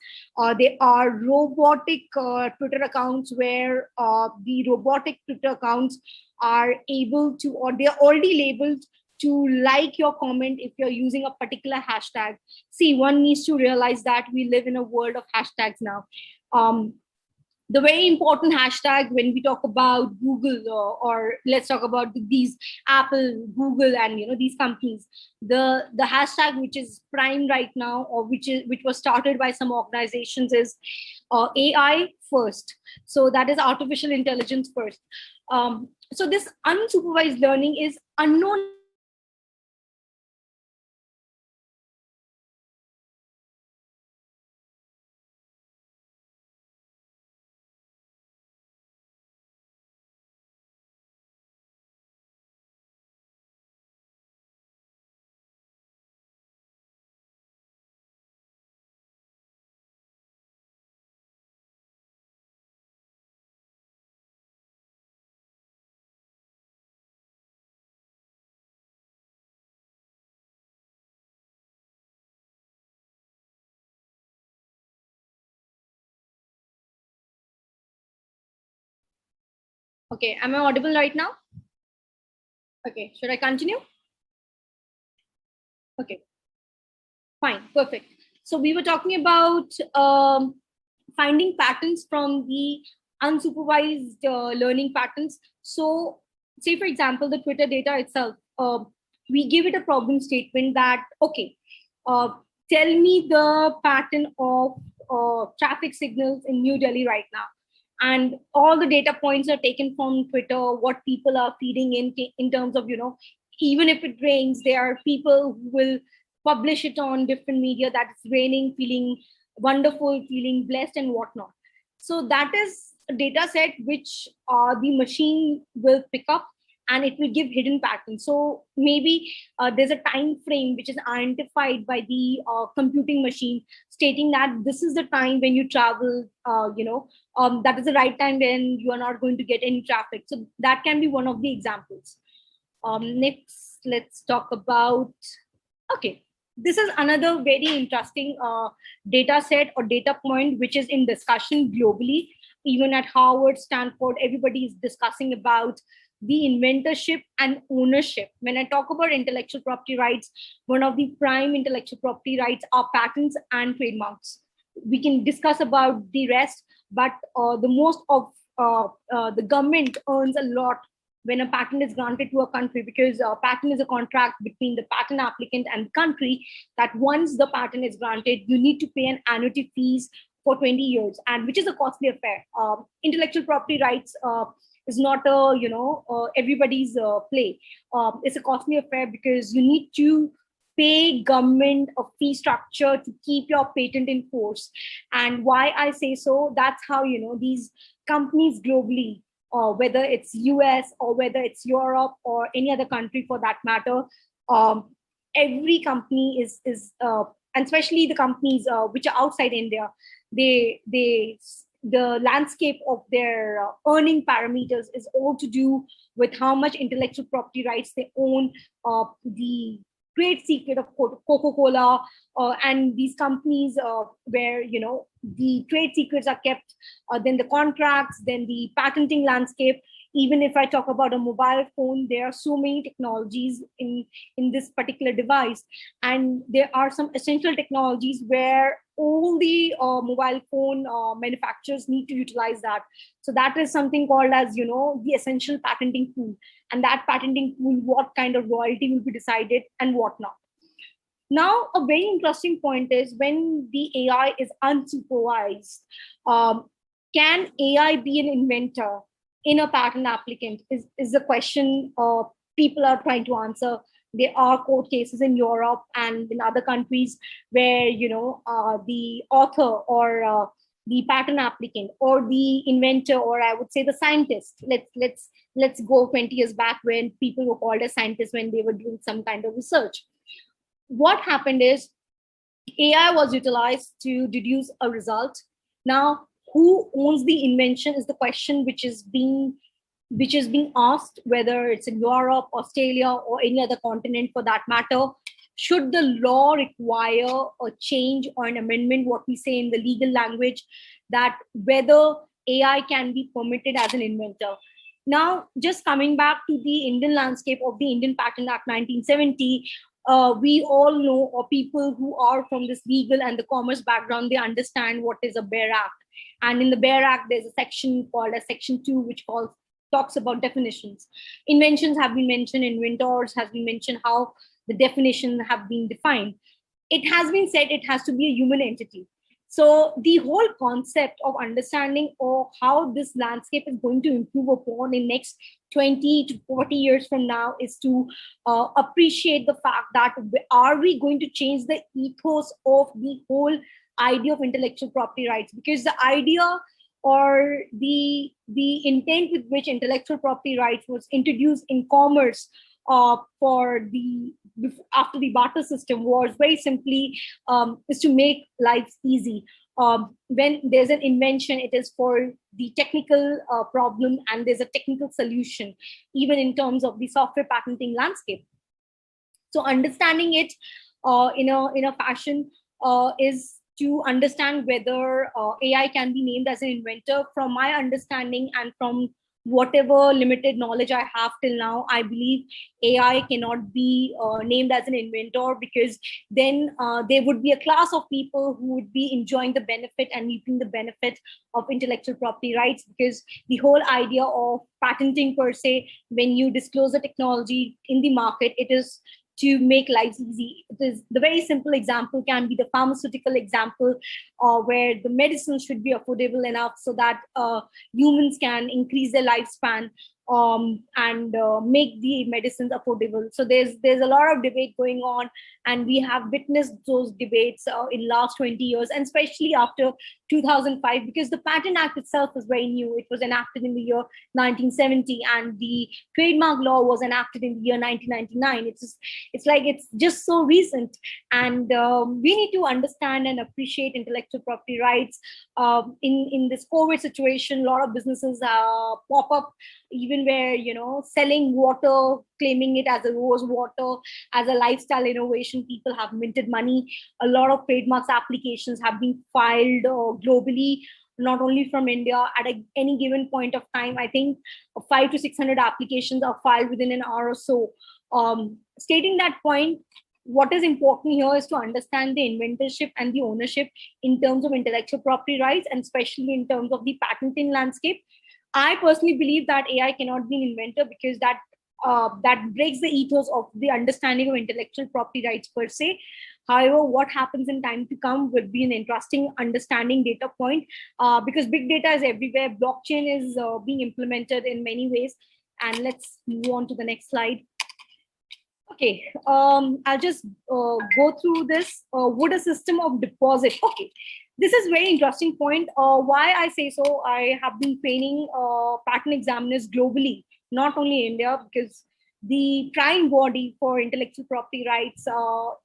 There are robotic Twitter accounts where the robotic Twitter accounts are able to, or they are already labeled to like your comment if you're using a particular hashtag. See, one needs to realize that we live in a world of hashtags now. The very important hashtag when we talk about Google, or let's talk about these Apple, Google, and these companies, the hashtag which is prime right now, or which was started by some organizations, is AI first. So that is artificial intelligence first. So this unsupervised learning is unknown Okay, am I audible right now? Okay, should I continue? Okay, fine, perfect. So we were talking about finding patterns from the unsupervised learning patterns. So say, for example, the Twitter data itself, we give it a problem statement that, okay, tell me the pattern of traffic signals in New Delhi right now. And all the data points are taken from Twitter, what people are feeding in terms of, even if it rains, there are people who will publish it on different media that it's raining, feeling wonderful, feeling blessed and whatnot. So that is a data set which the machine will pick up and it will give hidden patterns. So maybe there's a time frame which is identified by the computing machine stating that this is the time when you travel, that is the right time when you are not going to get any traffic. So that can be one of the examples. Next, let's talk about, okay, this is another very interesting data set or data point which is in discussion globally. Even at Harvard, Stanford, everybody is discussing about the inventorship and ownership. When I talk about intellectual property rights, one of the prime intellectual property rights are patents and trademarks. We can discuss about the rest, but the most of the government earns a lot when a patent is granted to a country, because a patent is a contract between the patent applicant and the country, that once the patent is granted, you need to pay an annuity fees for 20 years, and which is a costly affair. Intellectual property rights is not a everybody's play. It's a costly affair because you need to pay government a fee structure to keep your patent in force. And why I say so, that's how these companies globally, whether it's US or whether it's Europe or any other country for that matter, every company is and especially the companies which are outside India, the landscape of their earning parameters is all to do with how much intellectual property rights they own, the trade secret of Coca-Cola, and these companies where the trade secrets are kept, then the contracts, then the patenting landscape. Even if I talk about a mobile phone, there are so many technologies in this particular device, and there are some essential technologies where all the mobile phone manufacturers need to utilize that. So that is something called as the essential patenting pool, and that patenting pool, what kind of royalty will be decided and whatnot. Now, a very interesting point is when the AI is unsupervised, can AI be an inventor in a patent applicant is the question people are trying to answer. There are court cases in Europe and in other countries where the author or the patent applicant or the inventor, or I would say the scientist. Let's go 20 years back when people were called as scientists when they were doing some kind of research. What happened is AI was utilized to deduce a result. Now, who owns the invention is the question which is being asked, whether it's in Europe, Australia, or any other continent for that matter. Should the law require a change or an amendment, what we say in the legal language, that whether AI can be permitted as an inventor? Now, just coming back to the Indian landscape of the Indian Patent Act 1970, we all know, or people who are from this legal and the commerce background, they understand what is a BEAR Act. And in the BEAR Act, there's a section called as Section 2, which talks about definitions. Inventions have been mentioned, inventors has been mentioned, how the definitions have been defined. It has been said it has to be a human entity. So the whole concept of understanding or how this landscape is going to improve upon in next 20 to 40 years from now is to appreciate the fact that are we going to change the ethos of the whole idea of intellectual property rights? Because the idea or the intent with which intellectual property rights was introduced in commerce after the barter system was very simply is to make life easy. When there's an invention, it is for the technical problem, and there's a technical solution, even in terms of the software patenting landscape. So understanding it in a fashion is to understand whether AI can be named as an inventor. From my understanding and from whatever limited knowledge I have till now, I believe AI cannot be named as an inventor, because then there would be a class of people who would be enjoying the benefit and reaping the benefit of intellectual property rights. Because the whole idea of patenting per se, when you disclose the technology in the market, it is to make lives easy. It is the very simple example can be the pharmaceutical example, where the medicine should be affordable enough so that humans can increase their lifespan, and make the medicines affordable. So there's a lot of debate going on, and we have witnessed those debates in last 20 years, and especially after 2005, because the Patent Act itself is very new. It was enacted in the year 1970, and the trademark law was enacted in the year 1999. It's just so recent, and we need to understand and appreciate intellectual property rights. In this COVID situation, a lot of businesses pop up, even where selling water, claiming it as a rose water, as a lifestyle innovation. People have minted money. A lot of trademarks applications have been filed globally, not only from India. At any given point of time, I think 500 to 600 applications are filed within an hour or so. Stating that point, what is important here is to understand the inventorship and the ownership in terms of intellectual property rights, and especially in terms of the patenting landscape. I personally believe that AI cannot be an inventor, because that breaks the ethos of the understanding of intellectual property rights per se. However, what happens in time to come would be an interesting understanding data point, because big data is everywhere. Blockchain is being implemented in many ways. And let's move on to the next slide. Okay, I'll just go through this. Would a system of deposit? Okay, this is very interesting point. Why I say so, I have been training patent examiners globally, not only India, because the prime body for intellectual property rights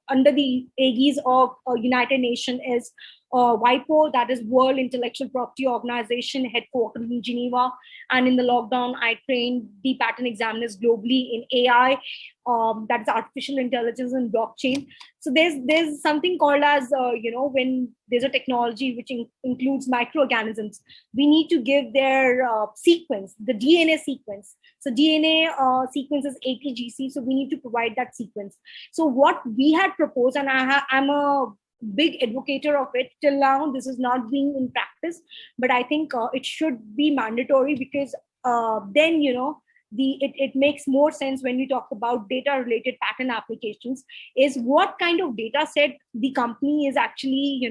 under the aegis of United Nations is WIPO, that is World Intellectual Property Organization, headquartered in Geneva. And in the lockdown, I trained the patent examiners globally in AI, that is artificial intelligence and blockchain. So there's something called as, when there's a technology which includes microorganisms, we need to give their sequence, the DNA sequence. So DNA sequence is ATGC, so we need to provide that sequence. So what we had proposed, and I'm a big advocator of it, till now this is not being in practice, but I think it should be mandatory, because then it makes more sense when we talk about data related patent applications, is what kind of data set the company is actually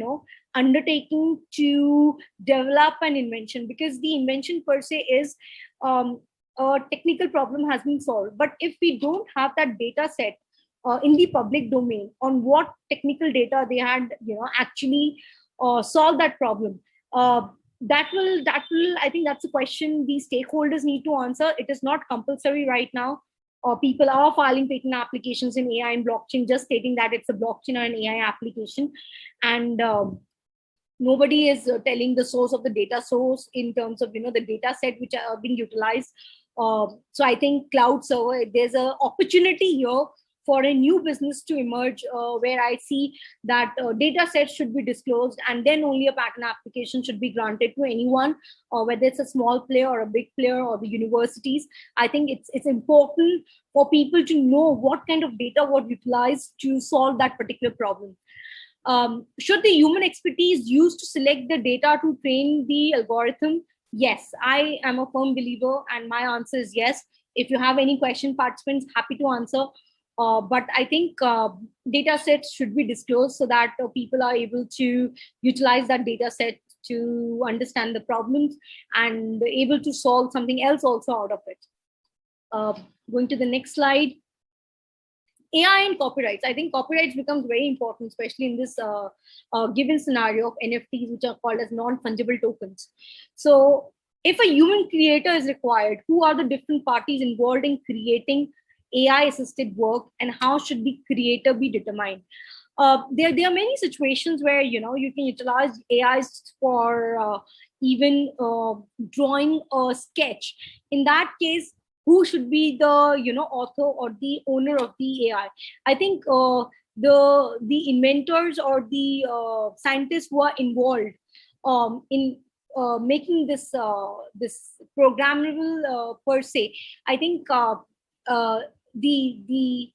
undertaking to develop an invention. Because the invention per se is a technical problem has been solved, but if we don't have that data set in the public domain on what technical data they had actually solved that problem, that will I think that's a question the stakeholders need to answer. It is not compulsory right now. People are filing patent applications in AI and blockchain, just stating that it's a blockchain or an AI application, and nobody is telling the source of the data source in terms of the data set which are being utilized. So I think cloud server, there's an opportunity here for a new business to emerge, where I see that data sets should be disclosed, and then only a patent application should be granted to anyone, whether it's a small player or a big player or the universities. I think it's important for people to know what kind of data was utilized to solve that particular problem. Should the human expertise used to select the data to train the algorithm? Yes, I am a firm believer, and my answer is yes. If you have any question, participants, happy to answer. But I think data sets should be disclosed so that people are able to utilize that data set to understand the problems and able to solve something else also out of it. Going to the next slide. AI and copyrights. I think copyrights becomes very important, especially in this given scenario of NFTs, which are called as non-fungible tokens. So if a human creator is required, who are the different parties involved in creating AI assisted work, and how should the creator be determined? There are many situations where you can utilize AIs for even drawing a sketch. In that case, who should be the author or the owner of the AI? I think the inventors or the scientists who are involved in making this programmable per se, I think the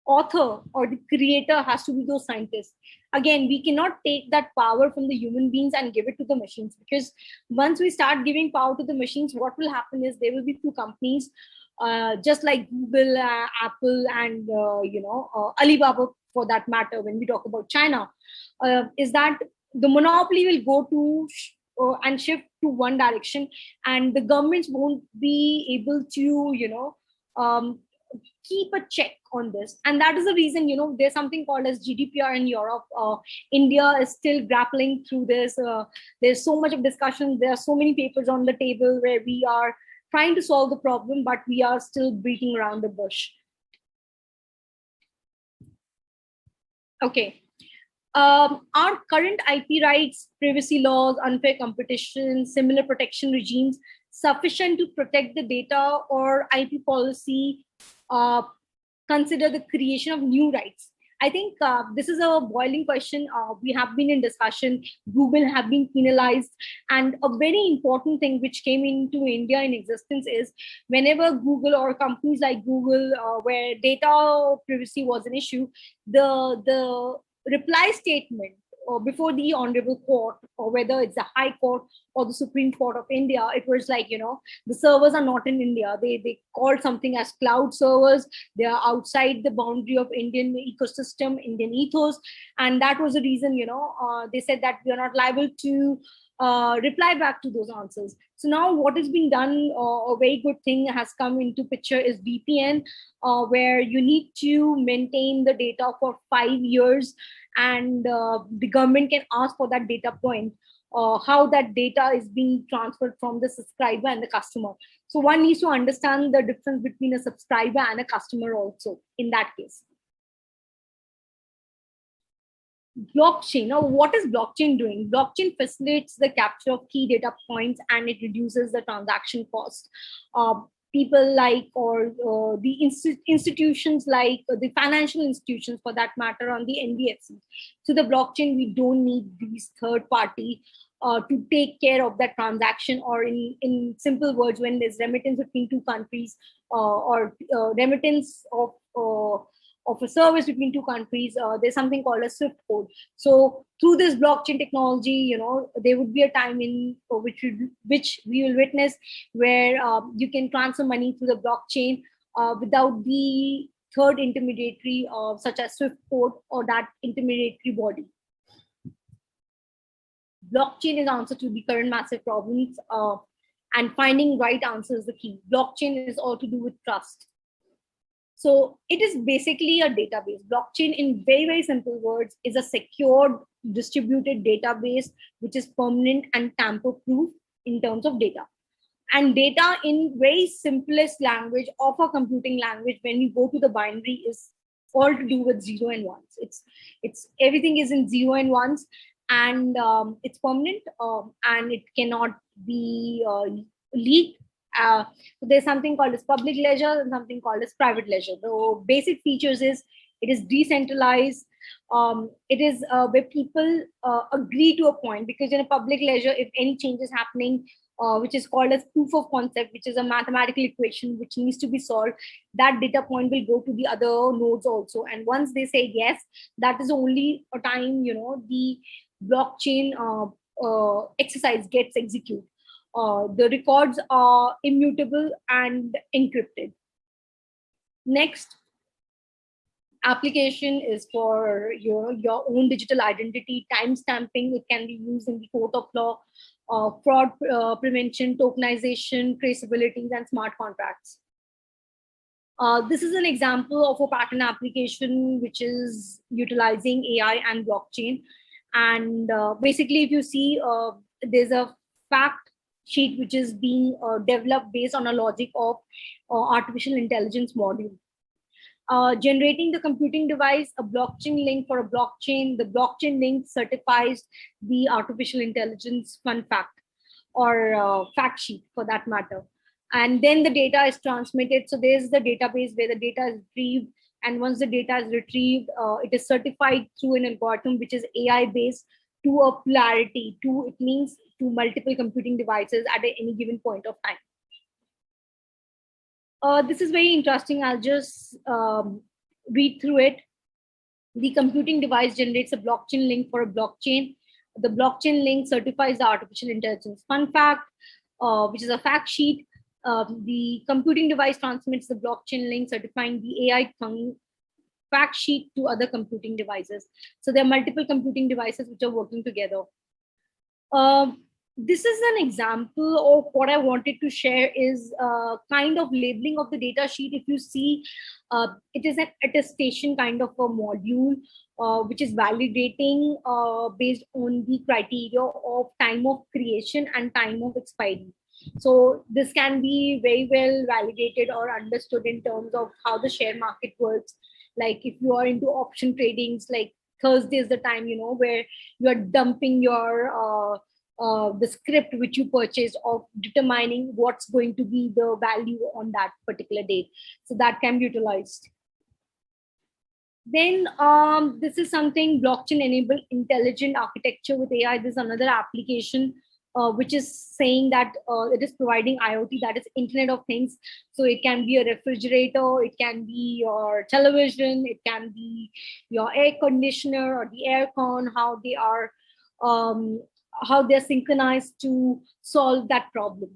author or the creator has to be those scientists. Again, we cannot take that power from the human beings and give it to the machines, because once we start giving power to the machines, what will happen is there will be few companies, just like Google, Apple, and Alibaba, for that matter. When we talk about China, is that the monopoly will go to and shift to one direction, and the governments won't be able to keep a check on this. And that is the reason, there's something called as GDPR in Europe. India is still grappling through this. There's so much of discussion. There are so many papers on the table where we are trying to solve the problem, but we are still beating around the bush. Okay. Are current IP rights, privacy laws, unfair competition, similar protection regimes sufficient to protect the data, or IP policy consider the creation of new rights? I think this is a boiling question. We have been in discussion. Google have been penalized. And a very important thing which came into India in existence is whenever Google or companies like Google, where data privacy was an issue, the reply statement before the honorable court, or whether it's the High Court or the Supreme Court of India, it was like, the servers are not in India. They called something as cloud servers. They are outside the boundary of Indian ecosystem, Indian ethos. And that was the reason, they said that we are not liable to reply back to those answers. So now what is being done, a very good thing has come into picture, is VPN, where you need to maintain the data for 5 years, and the government can ask for that data point, how that data is being transferred from the subscriber and the customer. So one needs to understand the difference between a subscriber and a customer also in that case. Blockchain. Now, what is blockchain doing? Blockchain facilitates the capture of key data points, and it reduces the transaction cost. People like, or the institutions like the financial institutions, for that matter, on the NBFC. So the blockchain, we don't need these third party to take care of that transaction, or in simple words, when there's remittance between two countries, or remittance of a service between two countries, there's something called a SWIFT code. So through this blockchain technology, there would be a time in which we will witness where you can transfer money through the blockchain without the third intermediary, such as SWIFT code or that intermediary body. Blockchain is answer to the current massive problems, and finding right answer is the key. Blockchain is all to do with trust. So it is basically a database. Blockchain, in very, very simple words, is a secured distributed database which is permanent and tamper-proof in terms of data. And data, in very simplest language of a computing language, when you go to the binary, is all to do with 0 and 1s. It's everything is in 0 and 1s, and it's permanent, and it cannot be leaked. So there's something called as public ledger and something called as private ledger. The basic features is it is decentralized. It is where people agree to a point, because in a public ledger, if any change is happening, which is called as proof of concept, which is a mathematical equation which needs to be solved, that data point will go to the other nodes also. And once they say yes, that is only a time, the blockchain exercise gets executed. The records are immutable and encrypted. Next, application is for your own digital identity, timestamping. It can be used in the court of law, fraud prevention, tokenization, traceabilities, and smart contracts. This is an example of a patent application which is utilizing AI and blockchain. And basically, if you see, there's a fact sheet which is being developed based on a logic of artificial intelligence module. Generating the computing device, a blockchain link for a blockchain. The blockchain link certifies the artificial intelligence fun fact, or fact sheet for that matter. And then the data is transmitted. So there's the database where the data is retrieved. And once the data is retrieved, it is certified through an algorithm which is AI based. to a polarity, it means to multiple computing devices at any given point of time. This is very interesting. I'll just read through it. The computing device generates a blockchain link for a blockchain. The blockchain link certifies the artificial intelligence. Fun fact, which is a fact sheet. The computing device transmits the blockchain link certifying the AI fact sheet to other computing devices. So there are multiple computing devices which are working together. This is an example of what I wanted to share is kind of labeling of the data sheet. If you see, it is an attestation kind of a module, which is validating based on the criteria of time of creation and time of expiry. So this can be very well validated or understood in terms of how the share market works. Like if you are into option tradings, like Thursday is the time, where you are dumping your the script which you purchased of determining what's going to be the value on that particular date. So that can be utilized. Then this is something blockchain enabled intelligent architecture with AI. This is another application which is saying that it is providing IoT, that is Internet of Things. So it can be a refrigerator, it can be your television, it can be your air conditioner or the aircon, how they're synchronized to solve that problem.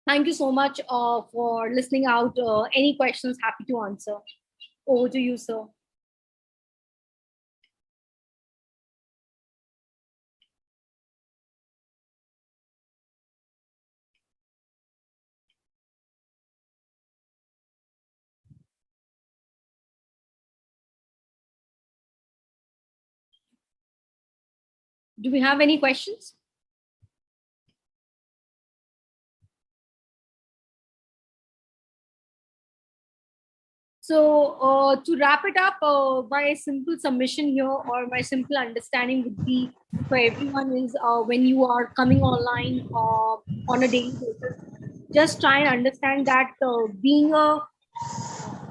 Thank you so much for listening out. Any questions, happy to answer. Over to you, sir. Do we have any questions? So to wrap it up, my simple submission here or my simple understanding would be for everyone is when you are coming online on a daily basis, just try and understand that being a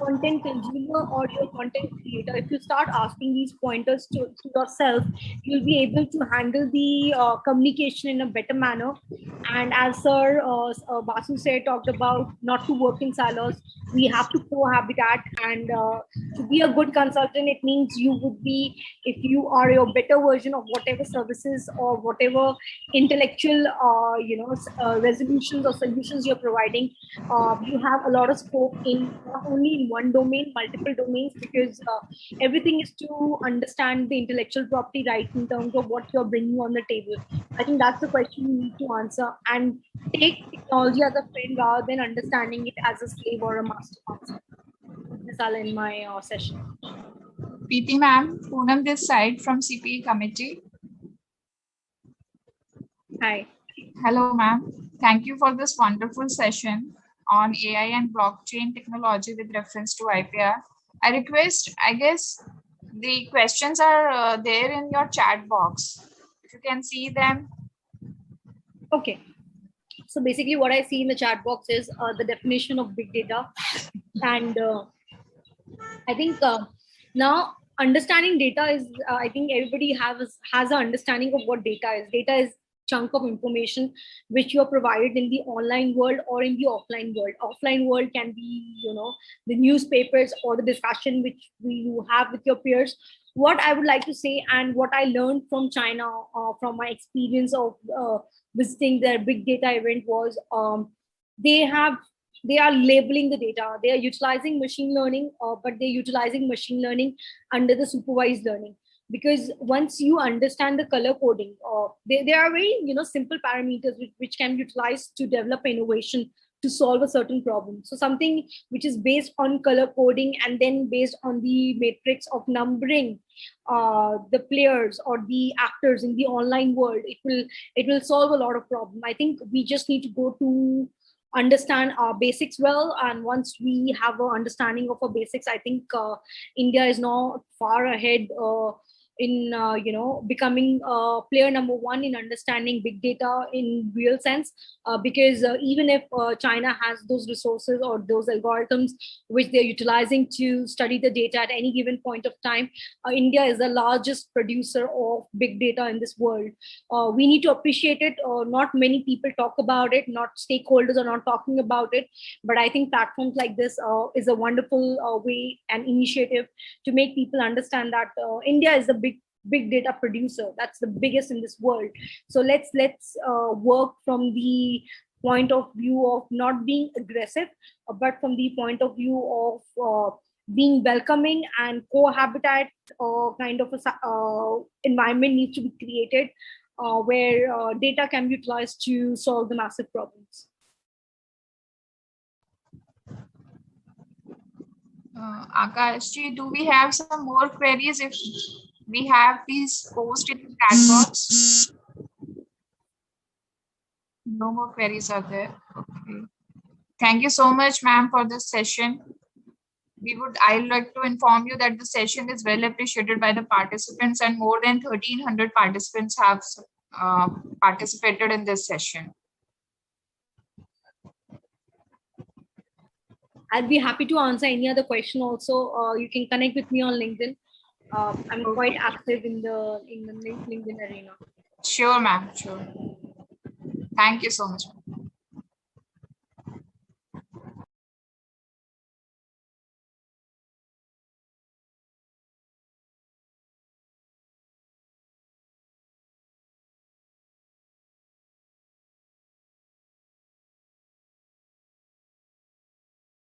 content consumer or your content creator, if you start asking these pointers to yourself, you'll be able to handle the communication in a better manner. And as Sir Basu said, talked about not to work in silos, we have to cohabitat. And to be a good consultant, it means you would be, if you are your better version of whatever services or whatever intellectual resolutions or solutions you're providing, you have a lot of scope in not only in one domain, multiple domains, because everything is to understand the intellectual property right in terms of what you're bringing on the table. I think that's the question you need to answer, and take technology as a friend rather than understanding it as a slave or a master concept. This I'll end my session. PT ma'am, Poonam this side from CPE committee. Hi. Hello ma'am. Thank you for this wonderful session on AI and blockchain technology with reference to IPR. I request, I guess the questions are there in your chat box. If you can see them. Okay. So basically what I see in the chat box is the definition of big data. And I think now understanding data is, I think everybody has an understanding of what data is. Data is chunk of information which you are provided in the online world or in the offline world. Offline world can be, the newspapers or the discussion which you have with your peers. What I would like to say, and what I learned from China, from my experience of visiting their big data event, was they are labeling the data. They are utilizing machine learning, but they're utilizing machine learning under the supervised learning. Because once you understand the color coding, they are very simple parameters which can be utilized to develop innovation to solve a certain problem. So something which is based on color coding and then based on the matrix of numbering the players or the actors in the online world, it will solve a lot of problem. I think we just need to go to understand our basics well, and once we have an understanding of our basics, I think India is not far ahead in becoming player number one in understanding big data in real sense, because even if China has those resources or those algorithms which they're utilizing to study the data at any given point of time, India is the largest producer of big data in this world. We need to appreciate it. Not many people talk about it, not stakeholders are not talking about it, but I think platforms like this is a wonderful way and initiative to make people understand that India is a big data producer. That's the biggest in this world. So let's work from the point of view of not being aggressive, but from the point of view of being welcoming, and cohabitat kind of a environment needs to be created where data can be utilized to solve the massive problems. Akashji, do we have some more queries? If we have, please post in the chat box. No more queries are there. Okay. Thank you so much, ma'am, for this session. I'd like to inform you that the session is well appreciated by the participants, and more than 1,300 participants have participated in this session. I'll be happy to answer any other question also. You can connect with me on LinkedIn. I'm quite active in the LinkedIn arena. Sure, ma'am. Sure. Thank you so much.